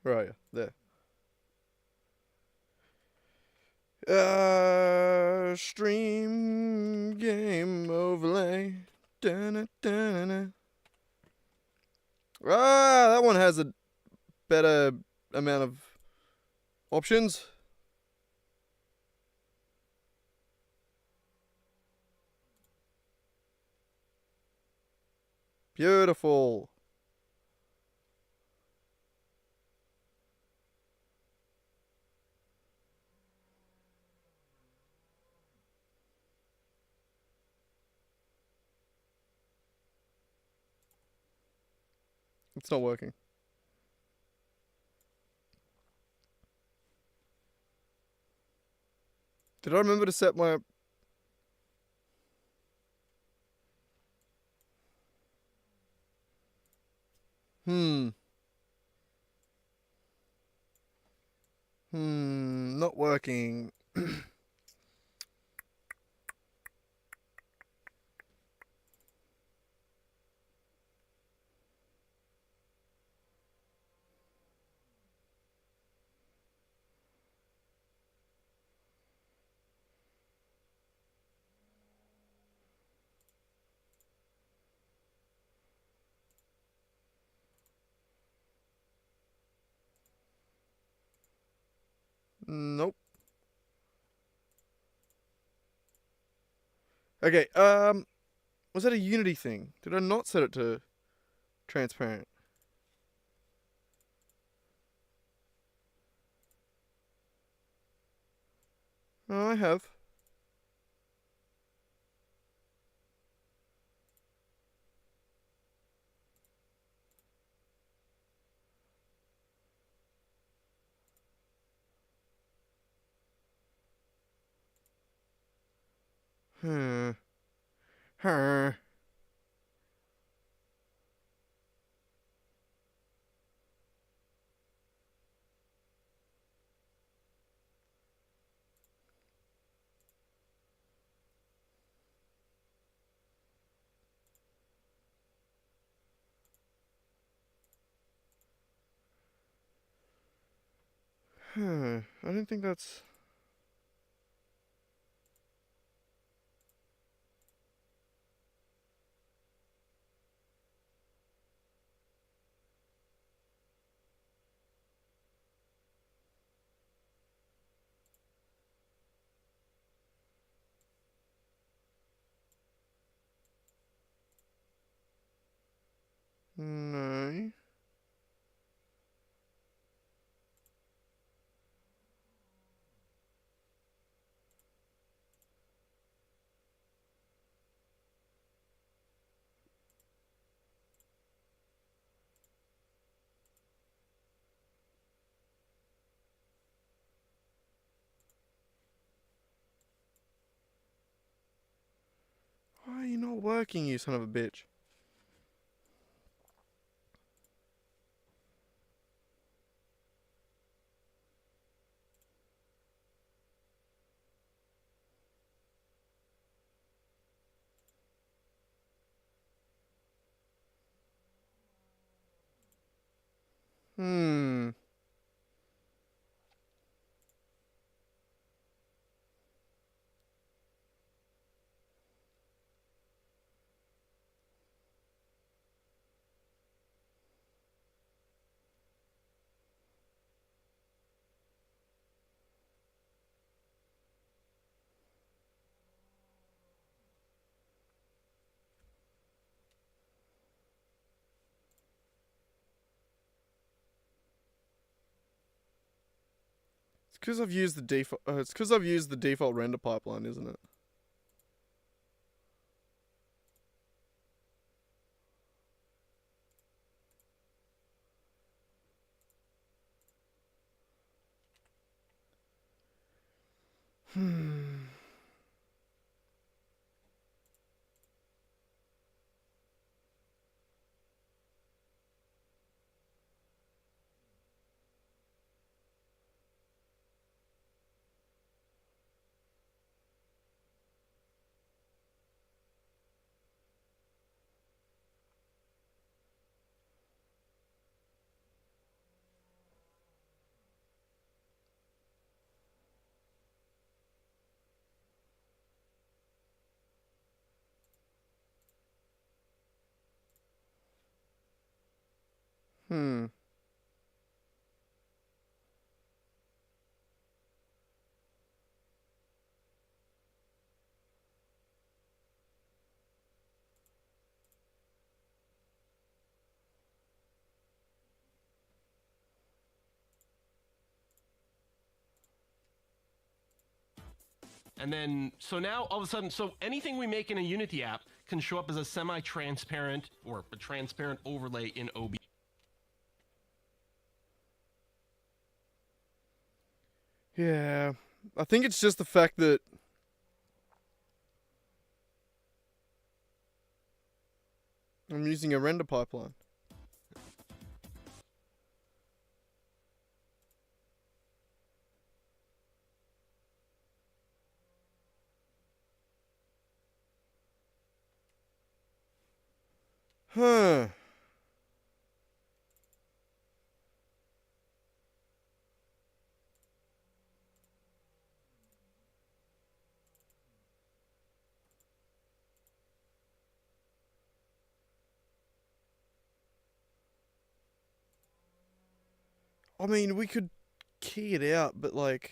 Where are you? There. Stream game overlay. Da-na-da-na-na. That one has a better amount of options. Beautiful. It's not working. Did I remember to set my... Not working. Nope. Okay, was that a Unity thing? Did I not set it to transparent? No, I have. Huh. Huh. Huh. I don't think that's... No. Why are you not working, you son of a bitch? Hmm. It's because I've used the default. It's because I've used the default render pipeline, isn't it? Hmm. Hmm. And then, so now all of a sudden, so anything we make in a Unity app can show up as a semi-transparent or a transparent overlay in OBS. Yeah, I think it's just the fact that I'm using a render pipeline. Huh. I mean, we could key it out, but like...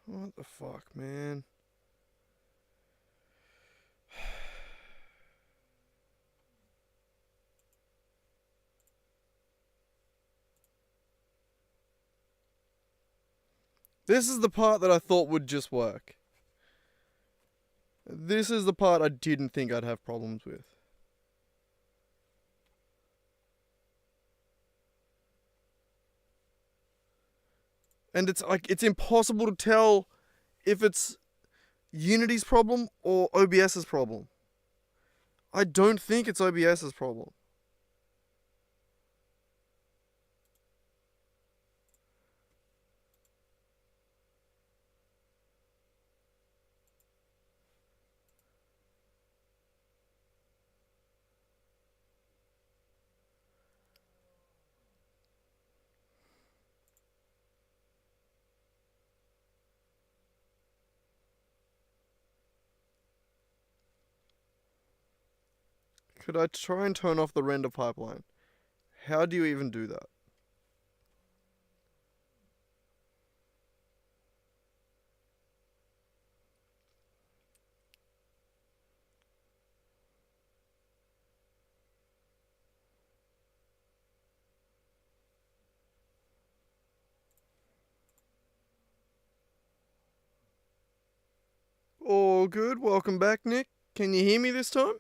What the fuck, man? This is the part that I thought would just work. This is the part I didn't think I'd have problems with. And it's like, it's impossible to tell if it's Unity's problem or OBS's problem. I don't think it's OBS's problem. Could I try and turn off the render pipeline? How do you even do that? All good. Welcome back, Nick. Can you hear me this time?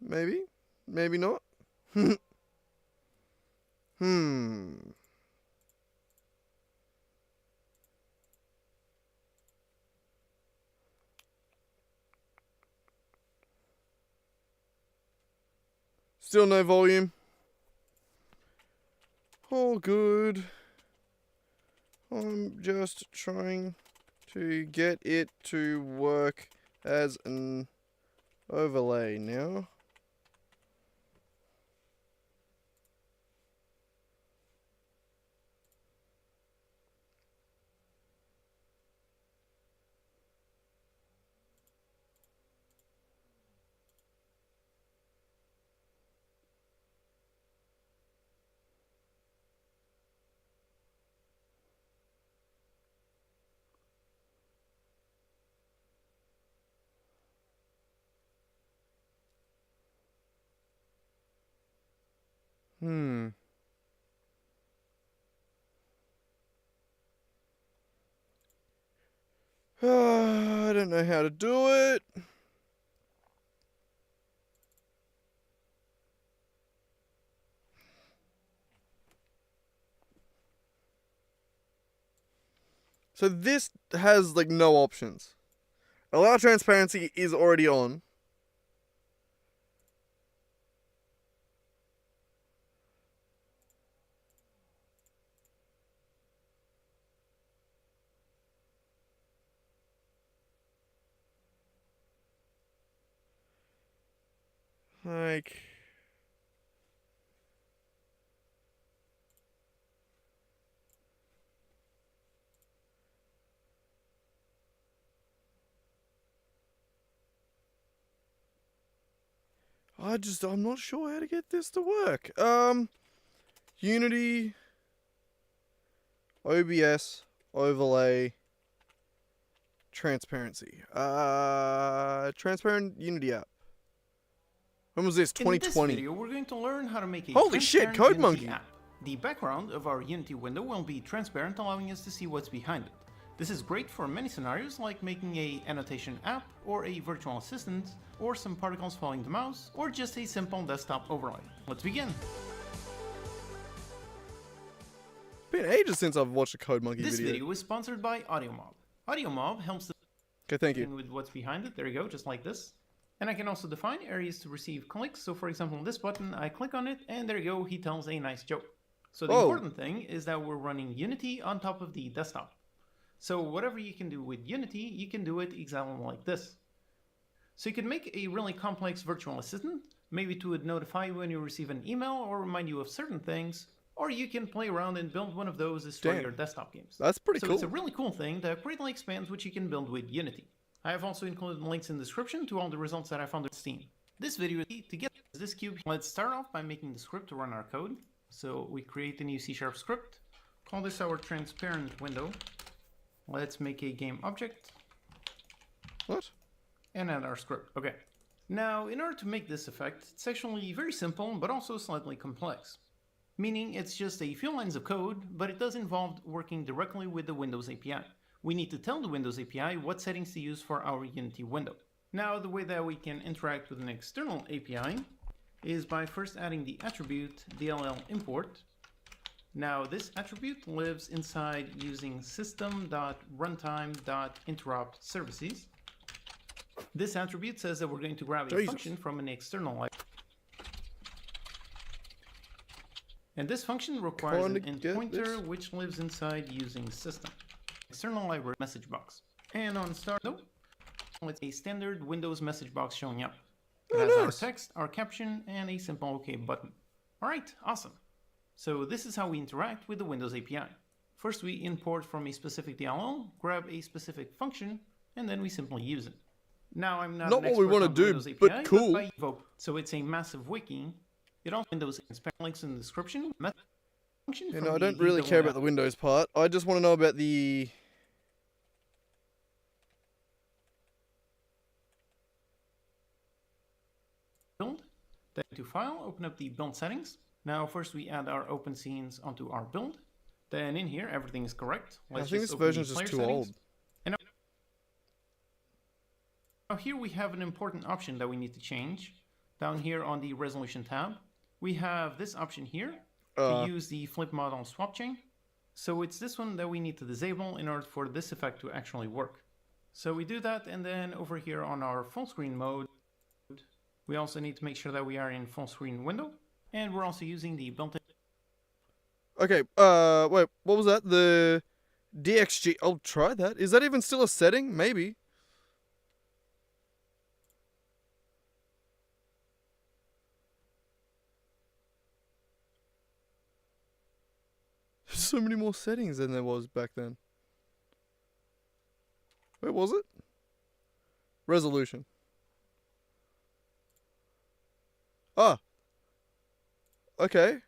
Maybe. Maybe not. Hmm. Still no volume. All good. I'm just trying to get it to work as an overlay now. Hmm. I don't know how to do it. So this has like no options. Allow transparency is already on. Like... I'm not sure how to get this to work. Unity, OBS, overlay, transparency. Transparent Unity app. When was this? In this 2020. video, we're going to learn how to make a Holy shit, transparent Code Unity Monkey. app. The background of our Unity window will be transparent, allowing us to see what's behind it. This is great for many scenarios, like making a annotation app, or a virtual assistant, or some particles following the mouse, or just a simple desktop overlay. Let's begin. Been ages since I've watched a Code Monkey This video. video is sponsored by AudioMob. AudioMob helps Okay, thank you. with what's behind it. There you go, just like this. And I can also define areas to receive clicks. So for example, this button, I click on it, and there you go, he tells a nice joke. So the Oh. important thing is that we're running Unity on top of the desktop. So whatever you can do with Unity, you can do it exactly like this. So you can make a really complex virtual assistant, maybe to notify you when you receive an email or remind you of certain things, or you can play around and build one of those for Damn. your desktop games. That's pretty So cool. it's a really cool thing that greatly expands what you can build with Unity. I have also included links in the description to all the results that I found on Steam. This video is to get this cube. Let's start off by making the script to run our code. So we create a new C# script, call this our transparent window. Let's make a game object What? and add our script. Okay. Now, in order to make this effect, it's actually very simple, but also slightly complex. Meaning it's just a few lines of code, but it does involve working directly with the Windows API. We need to tell the Windows API what settings to use for our Unity window. Now, the way that we can interact with an external API is by first adding the attribute DLL import. Now, this attribute lives inside using system.runtime.interrupt services. This attribute says that we're going to grab a Jesus. function from an external library. And this function requires an Kinda get endpointer this. which lives inside using system. External library message box. And on start, nope, it's a standard Windows message box showing up. It Oh, has our nice. text, our caption, and a simple OK button. Alright, awesome. So this is how we interact with the Windows API. First we import from a specific DLL, grab a specific function, and then we simply use it. Now I'm not Not an what we expert wanna on do, Windows but API, cool. by Evoke. So it's a massive wiki. It also Windows links in the description. Function You from know, I the don't really care about the Windows part. I just want to know about the... build. Then to file, open up the build settings. Now first we add our open scenes onto our build. Then in here everything is correct. I Let's think just this open the version's just player too settings. old. And now here we have an important option that we need to change. Down here on the resolution tab, we have this option here to use the flip model swap chain. So it's this one that we need to disable in order for this effect to actually work. So we do that, and then over here on our full screen mode, we also need to make sure that we are in full screen window, and we're also using the built-in. Okay, wait, what was that? The DXG. I'll try that. Is that even still a setting? Maybe. There's so many more settings than there was back then. Where was it? Resolution. Ah. Okay.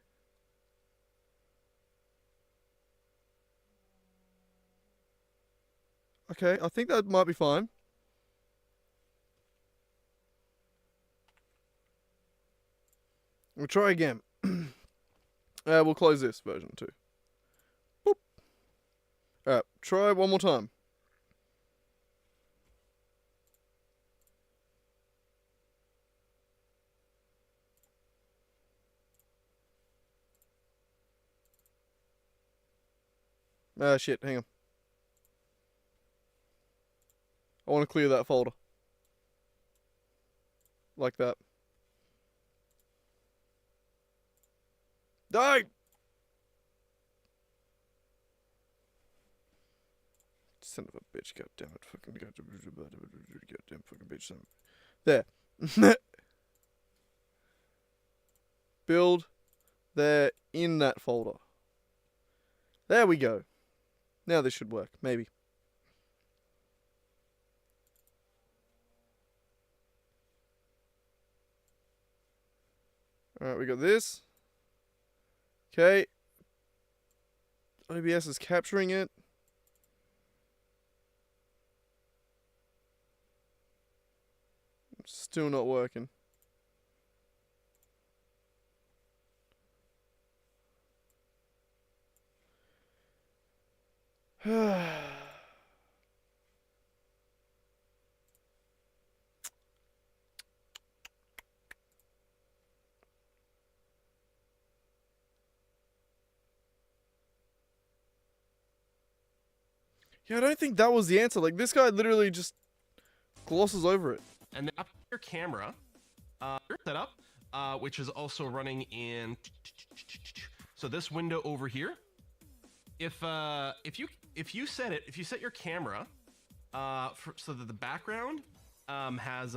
Okay, I think that might be fine. We'll try again. We'll close this version too. Boop. Alright, try one more time. Ah, shit, hang on. I want to clear that folder. Like that. Die! Son of a bitch, goddammit. Fucking goddamn fucking bitch. Son of there. Build there in that folder. There we go. Now this should work, maybe. Alright, we got this. Okay. OBS is capturing it. Still not working. Yeah, I don't think that was the answer. Like, this guy literally just glosses over it. And then after your camera, your setup, which is also running in. So this window over here, if you set your camera, so that the background has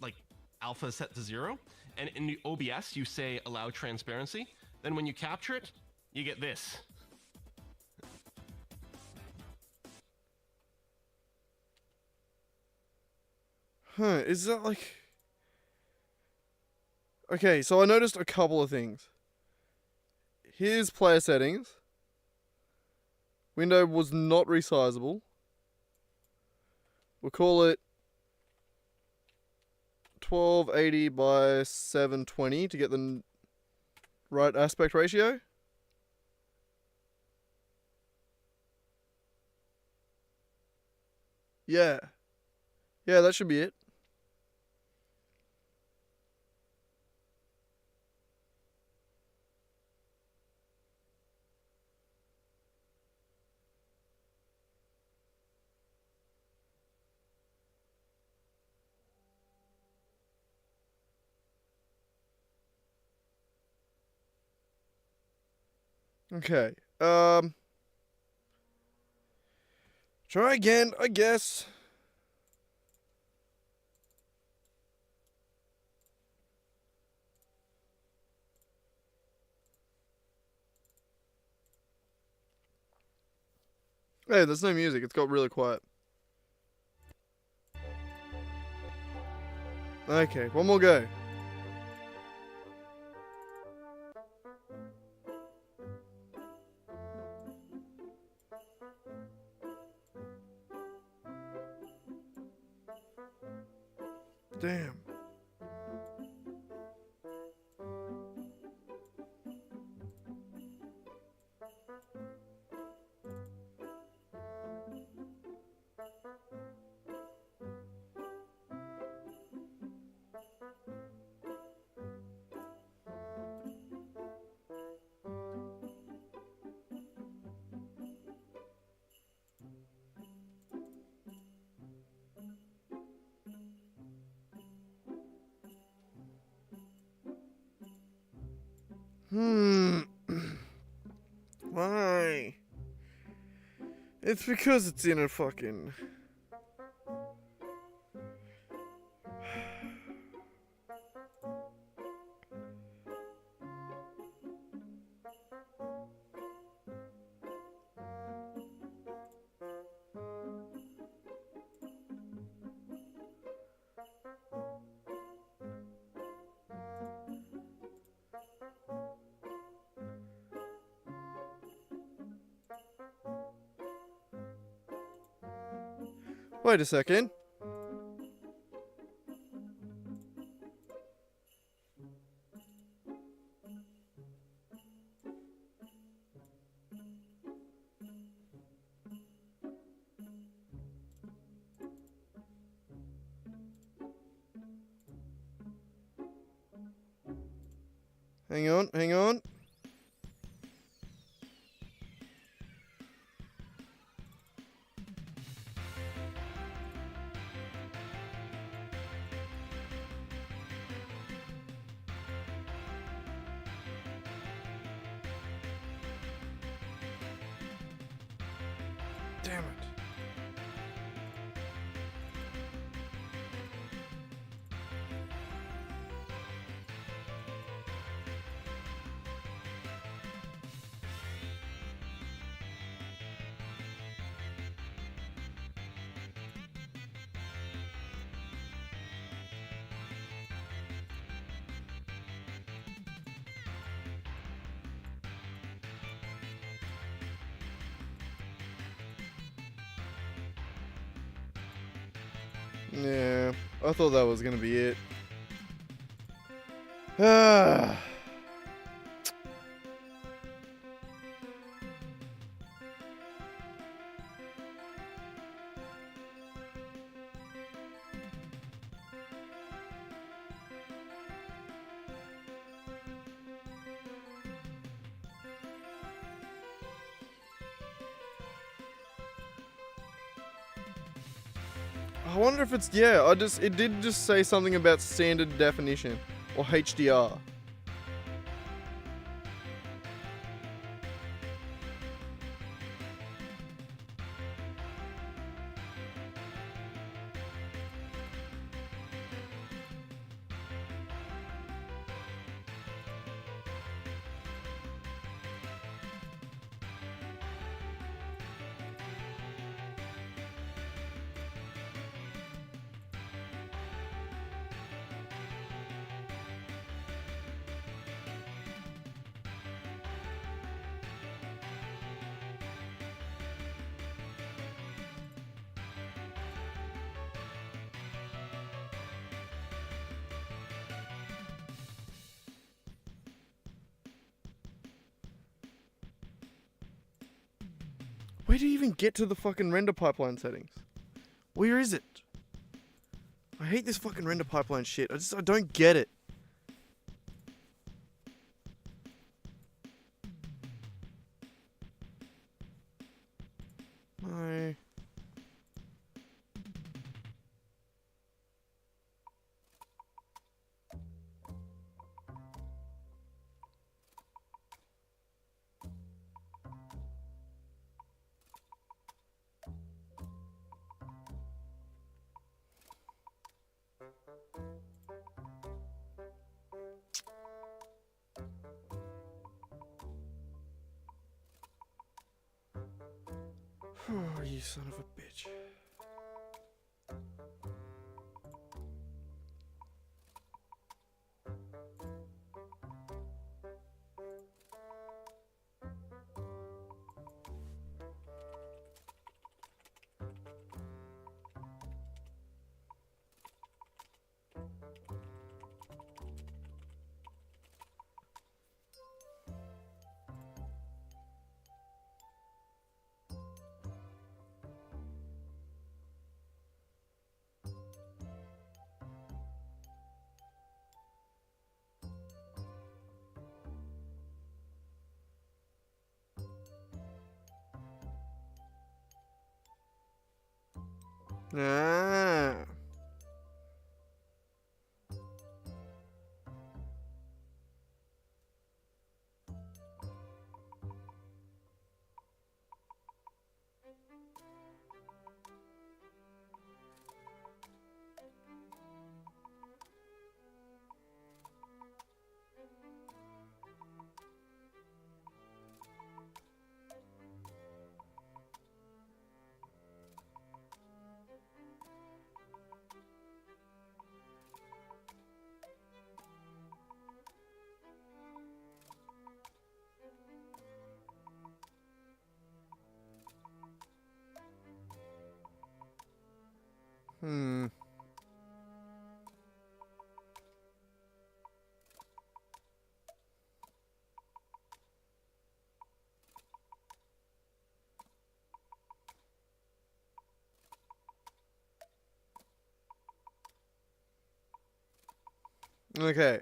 like alpha set to 0, and in the OBS you say allow transparency, then when you capture it, you get this. Huh, is that like... Okay, so I noticed a couple of things. Here's player settings. Window was not resizable. We'll call it 1280 by 720 to get the right aspect ratio. Yeah. Yeah, that should be it. Okay. Try again, I guess. Hey, there's no music. It's got really quiet. Okay, one more go. Damn. Why? It's because it's in a fucking... Wait a second. Hang on, hang on. Damn it. Yeah, I thought that was gonna be it. Ah. I wonder if it's, yeah, it did just say something about standard definition or HDR. Where do you even get to the fucking render pipeline settings? Where is it? I hate this fucking render pipeline shit. I don't get it. No. Oh, you son of a bitch. Ah. Hmm. Okay.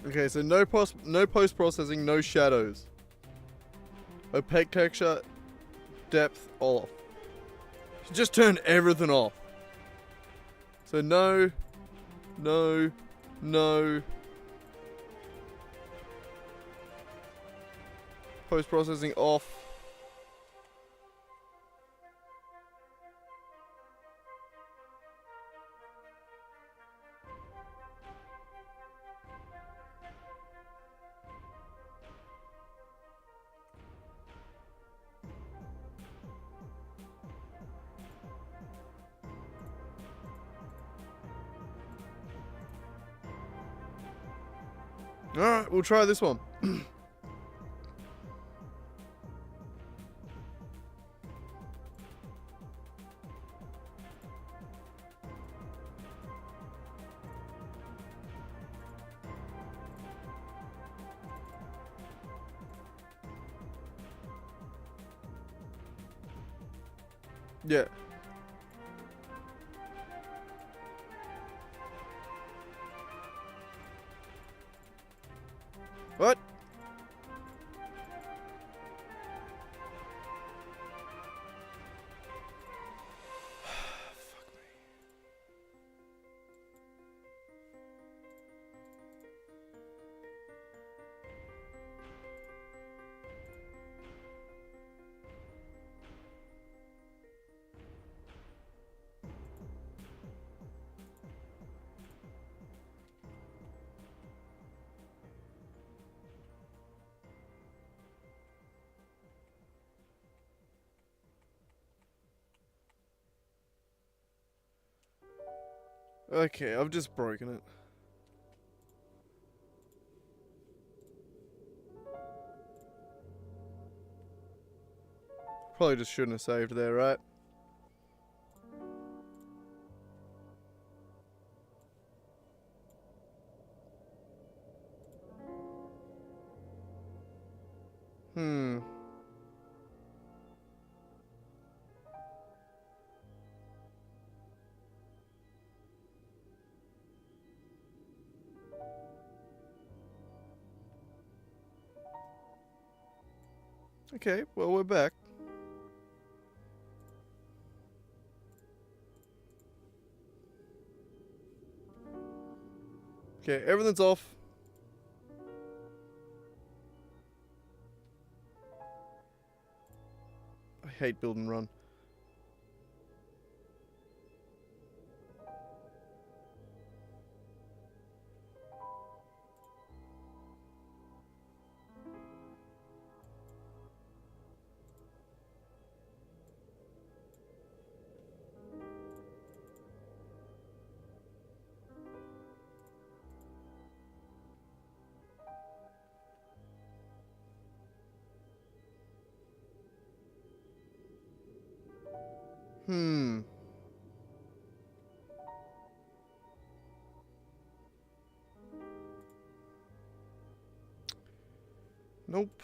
Okay, so no post processing, no shadows. Opaque texture, depth off. Just turn everything off. So no. Post processing off. Alright, we'll try this one. Yeah. What? Fuck me. Okay, I've just broken it. Probably just shouldn't have saved there, right? Hmm. Okay, well, we're back. Okay, everything's off. I hate build and run. Hmm. Nope.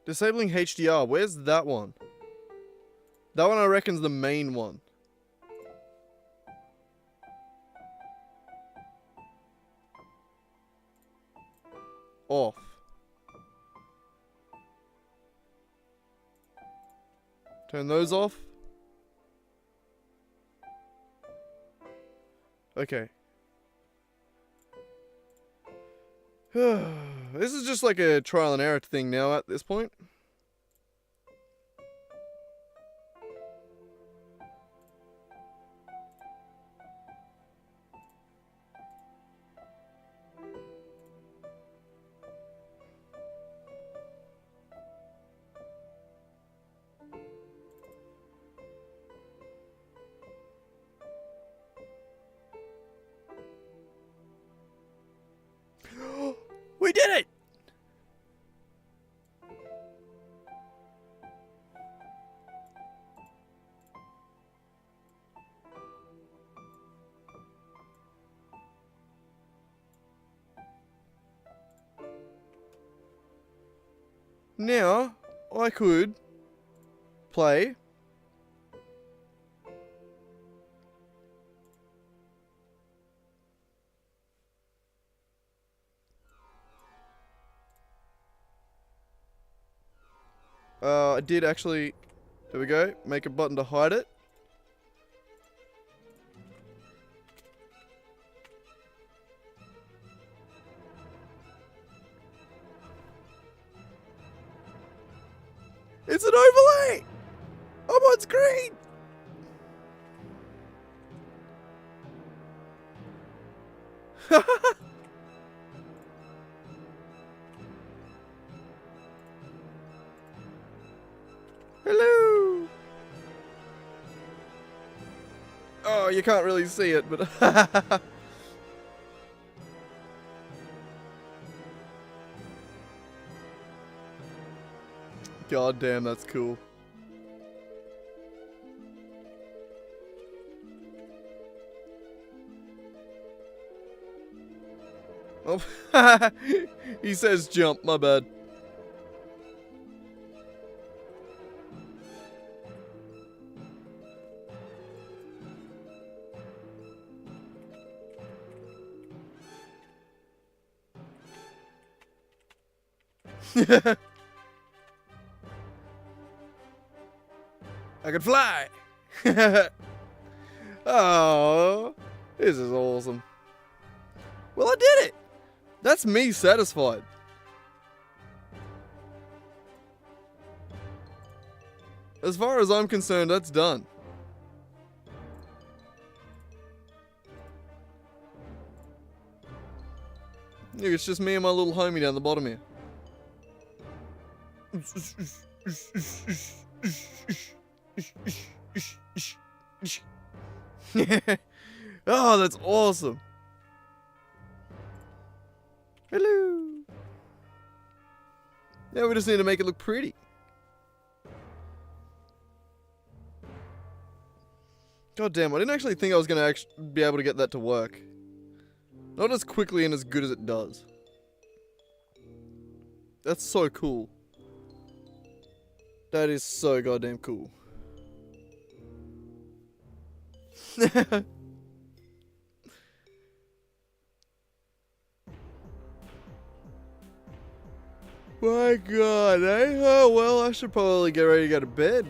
Disabling HDR. Where's that one? That one I reckon's the main one. Off. Turn those off. Okay. This is just like a trial and error thing now at this point. We did it! Now, I could play. I did actually, there we go, make a button to hide it. It's an overlay! I'm on screen! Hello! Oh, you can't really see it, but... God damn, that's cool. Oh, he says jump, my bad. I can fly! Oh, this is awesome. Well, I did it! That's me satisfied. As far as I'm concerned, that's done. Look, it's just me and my little homie down the bottom here. Oh, that's awesome. Hello. Now we just need to make it look pretty. God damn, I didn't actually think I was going to be able to get that to work. Not as quickly and as good as it does. That's so cool. That is so goddamn cool. My god, eh? Oh, well, I should probably get ready to go to bed.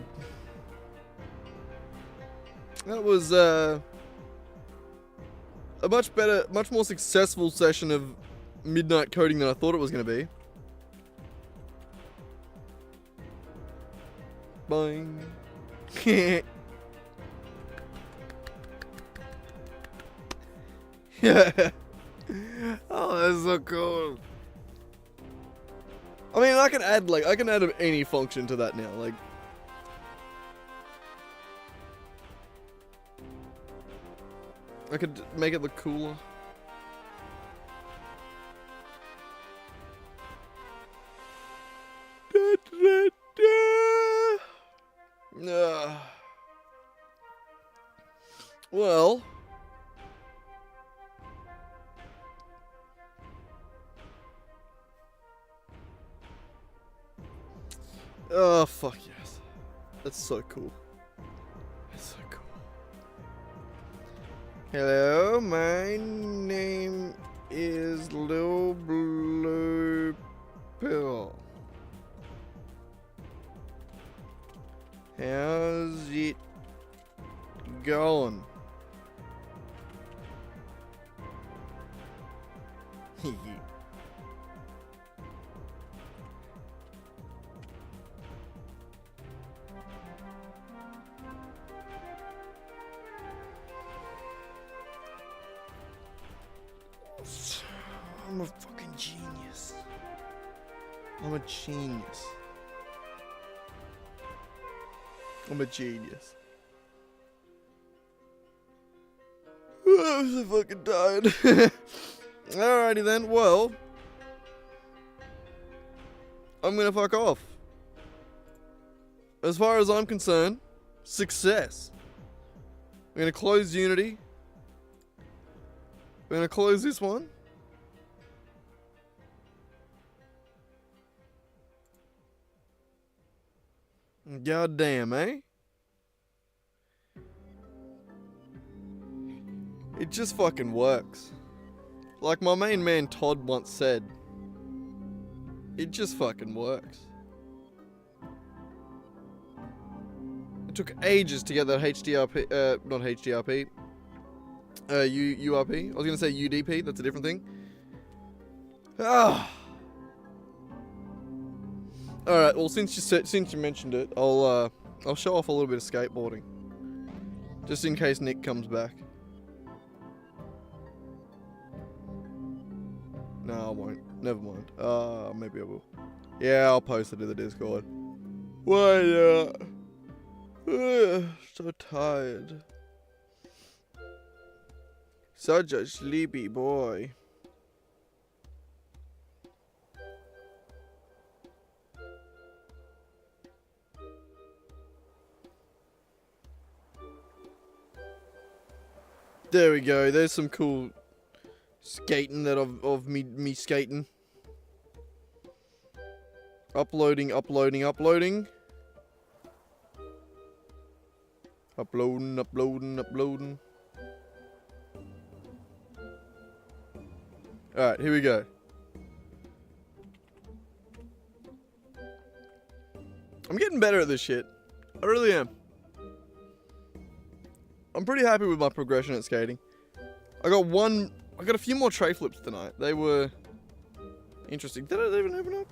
That was, a much better, much more successful session of midnight coding than I thought it was going to be. Boing. Yeah. Oh, that's so cool. I mean, I can add any function to that now, like. I could make it look cooler. Well. Oh, fuck yes. That's so cool. That's so cool. Hello, my name is Lil Blue Pill. How's it going? I'm a fucking genius. I'm a genius. I'm a genius. I'm so fucking tired. Alrighty then, well. I'm gonna fuck off. As far as I'm concerned, success. We're gonna close Unity. We're gonna close this one. God damn, eh? It just fucking works. Like my main man Todd once said, it just fucking works. It took ages to get that HDRP, not HDRP, URP. I was gonna say UDP, that's a different thing. Ah. Alright, well since you mentioned it, I'll show off a little bit of skateboarding. Just in case Nick comes back. No, I won't. Never mind. Maybe I will. Yeah, I'll post it to the Discord. Why, so tired. Such a sleepy boy. There we go. There's some cool skating that of me skating. Uploading. Uploading. Alright, here we go. I'm getting better at this shit. I really am. I'm pretty happy with my progression at skating. I got a few more tray flips tonight. They were interesting. Did I even open up?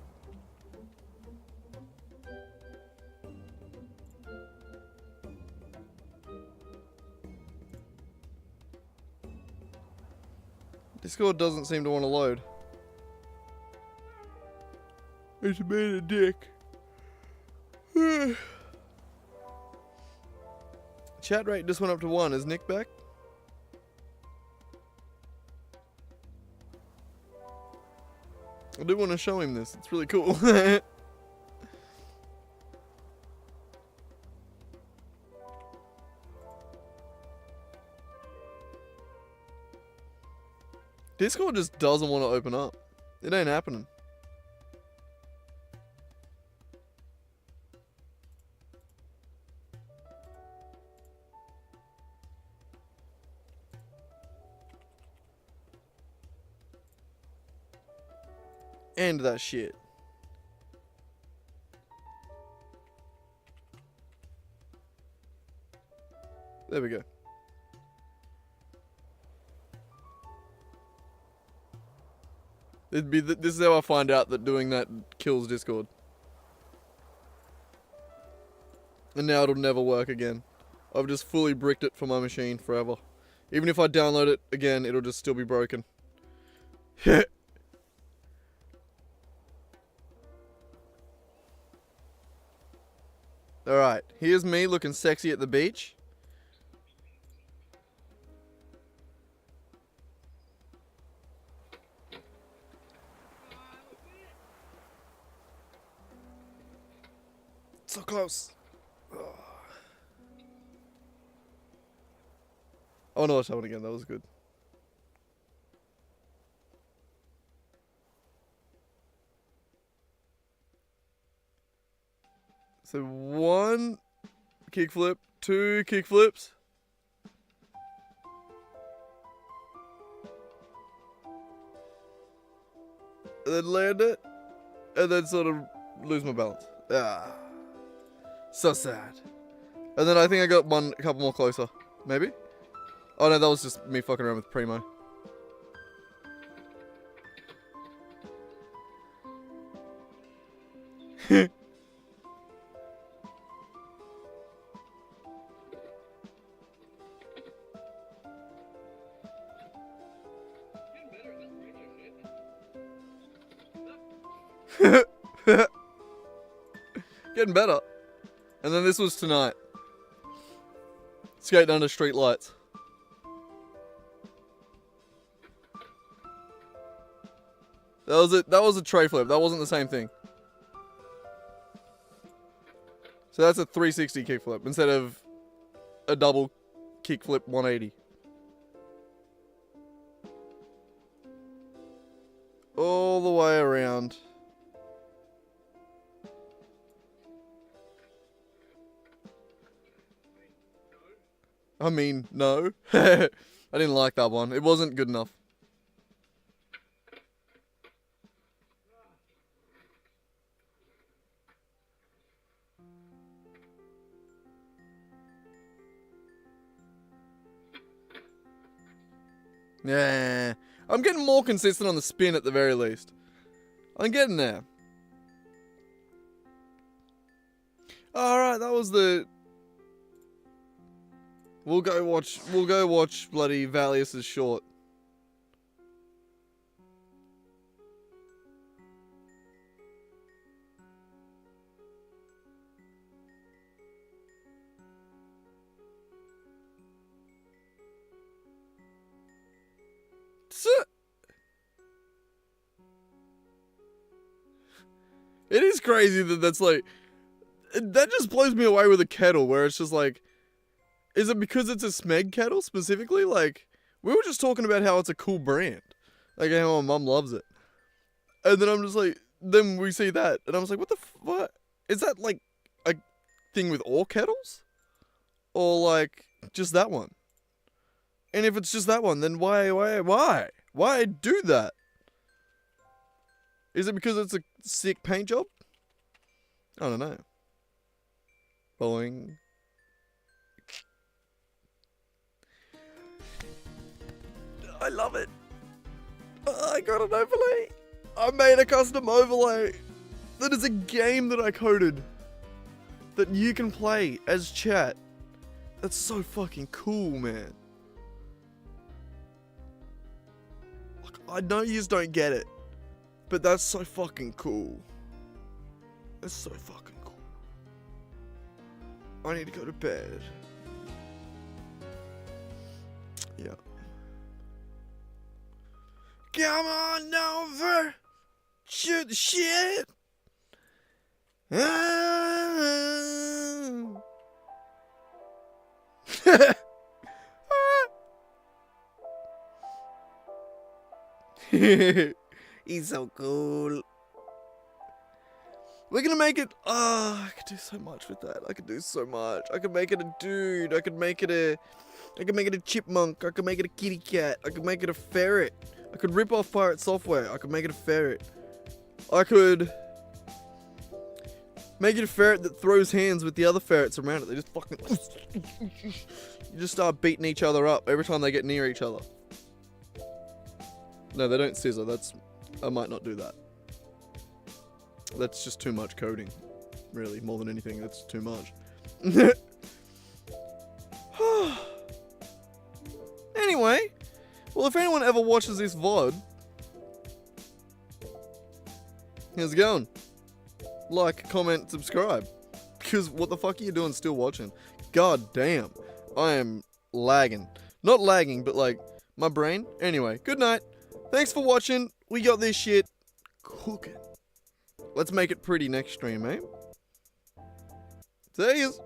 Discord doesn't seem to want to load. It's made a dick. Chat rate just went up to 1. Is Nick back? I do want to show him this. It's really cool. Discord just doesn't want to open up. It ain't happening. End that shit. There we go. This is how I find out that doing that kills Discord. And now it'll never work again. I've just fully bricked it for my machine forever. Even if I download it again, it'll just still be broken. Alright, here's me looking sexy at the beach. So close. Oh no, it's happening again. That was good. So 1 kickflip, 2 kickflips. And then land it. And then sort of lose my balance. Ah. So sad. And then I think I got a couple more closer. Maybe? Oh no, that was just me fucking around with Primo. Getting better. And then this was tonight. Skating under street lights. That was a tray flip. That wasn't the same thing. So that's a 360 kickflip instead of a double kickflip 180. All the way around. I mean, no. I didn't like that one. It wasn't good enough. Yeah, I'm getting more consistent on the spin at the very least. I'm getting there. Alright, that was the... We'll go watch bloody Valius's short. It is crazy that that's like... That just blows me away with a kettle, where it's just like... Is it because it's a Smeg kettle, specifically? Like, we were just talking about how it's a cool brand. Like, how my mum loves it. And then I'm just like... Then we see that, and I was like, what the what? Is that, like, a thing with all kettles? Or, like, just that one? And if it's just that one, then why do that? Is it because it's a sick paint job? I don't know. Boing. I love it. I got an overlay. I made a custom overlay. That is a game that I coded. That you can play as chat. That's so fucking cool, man. Look, I know you just don't get it. But that's so fucking cool. That's so fucking cool. I need to go to bed. Yeah. Come on over. Shoot the shit. He's so cool. We're gonna make it. I could do so much with that. I could do so much. I could make it a dude. I could make it a chipmunk. I could make it a kitty cat. I could make it a ferret. I could rip off pirate software. I could make it a ferret. I could make it a ferret that throws hands with the other ferrets around it. They just fucking... You just start beating each other up every time they get near each other. No, they don't scissor. I might not do that. That's just too much coding. Really, more than anything, that's too much. Anyway, well, if anyone ever watches this VOD, how's it going? Like, comment, subscribe. Because what the fuck are you doing still watching? God damn. I am lagging. Not lagging, but like, my brain. Anyway, good night. Thanks for watching. We got this shit cooking. Let's make it pretty next stream, eh? See yous.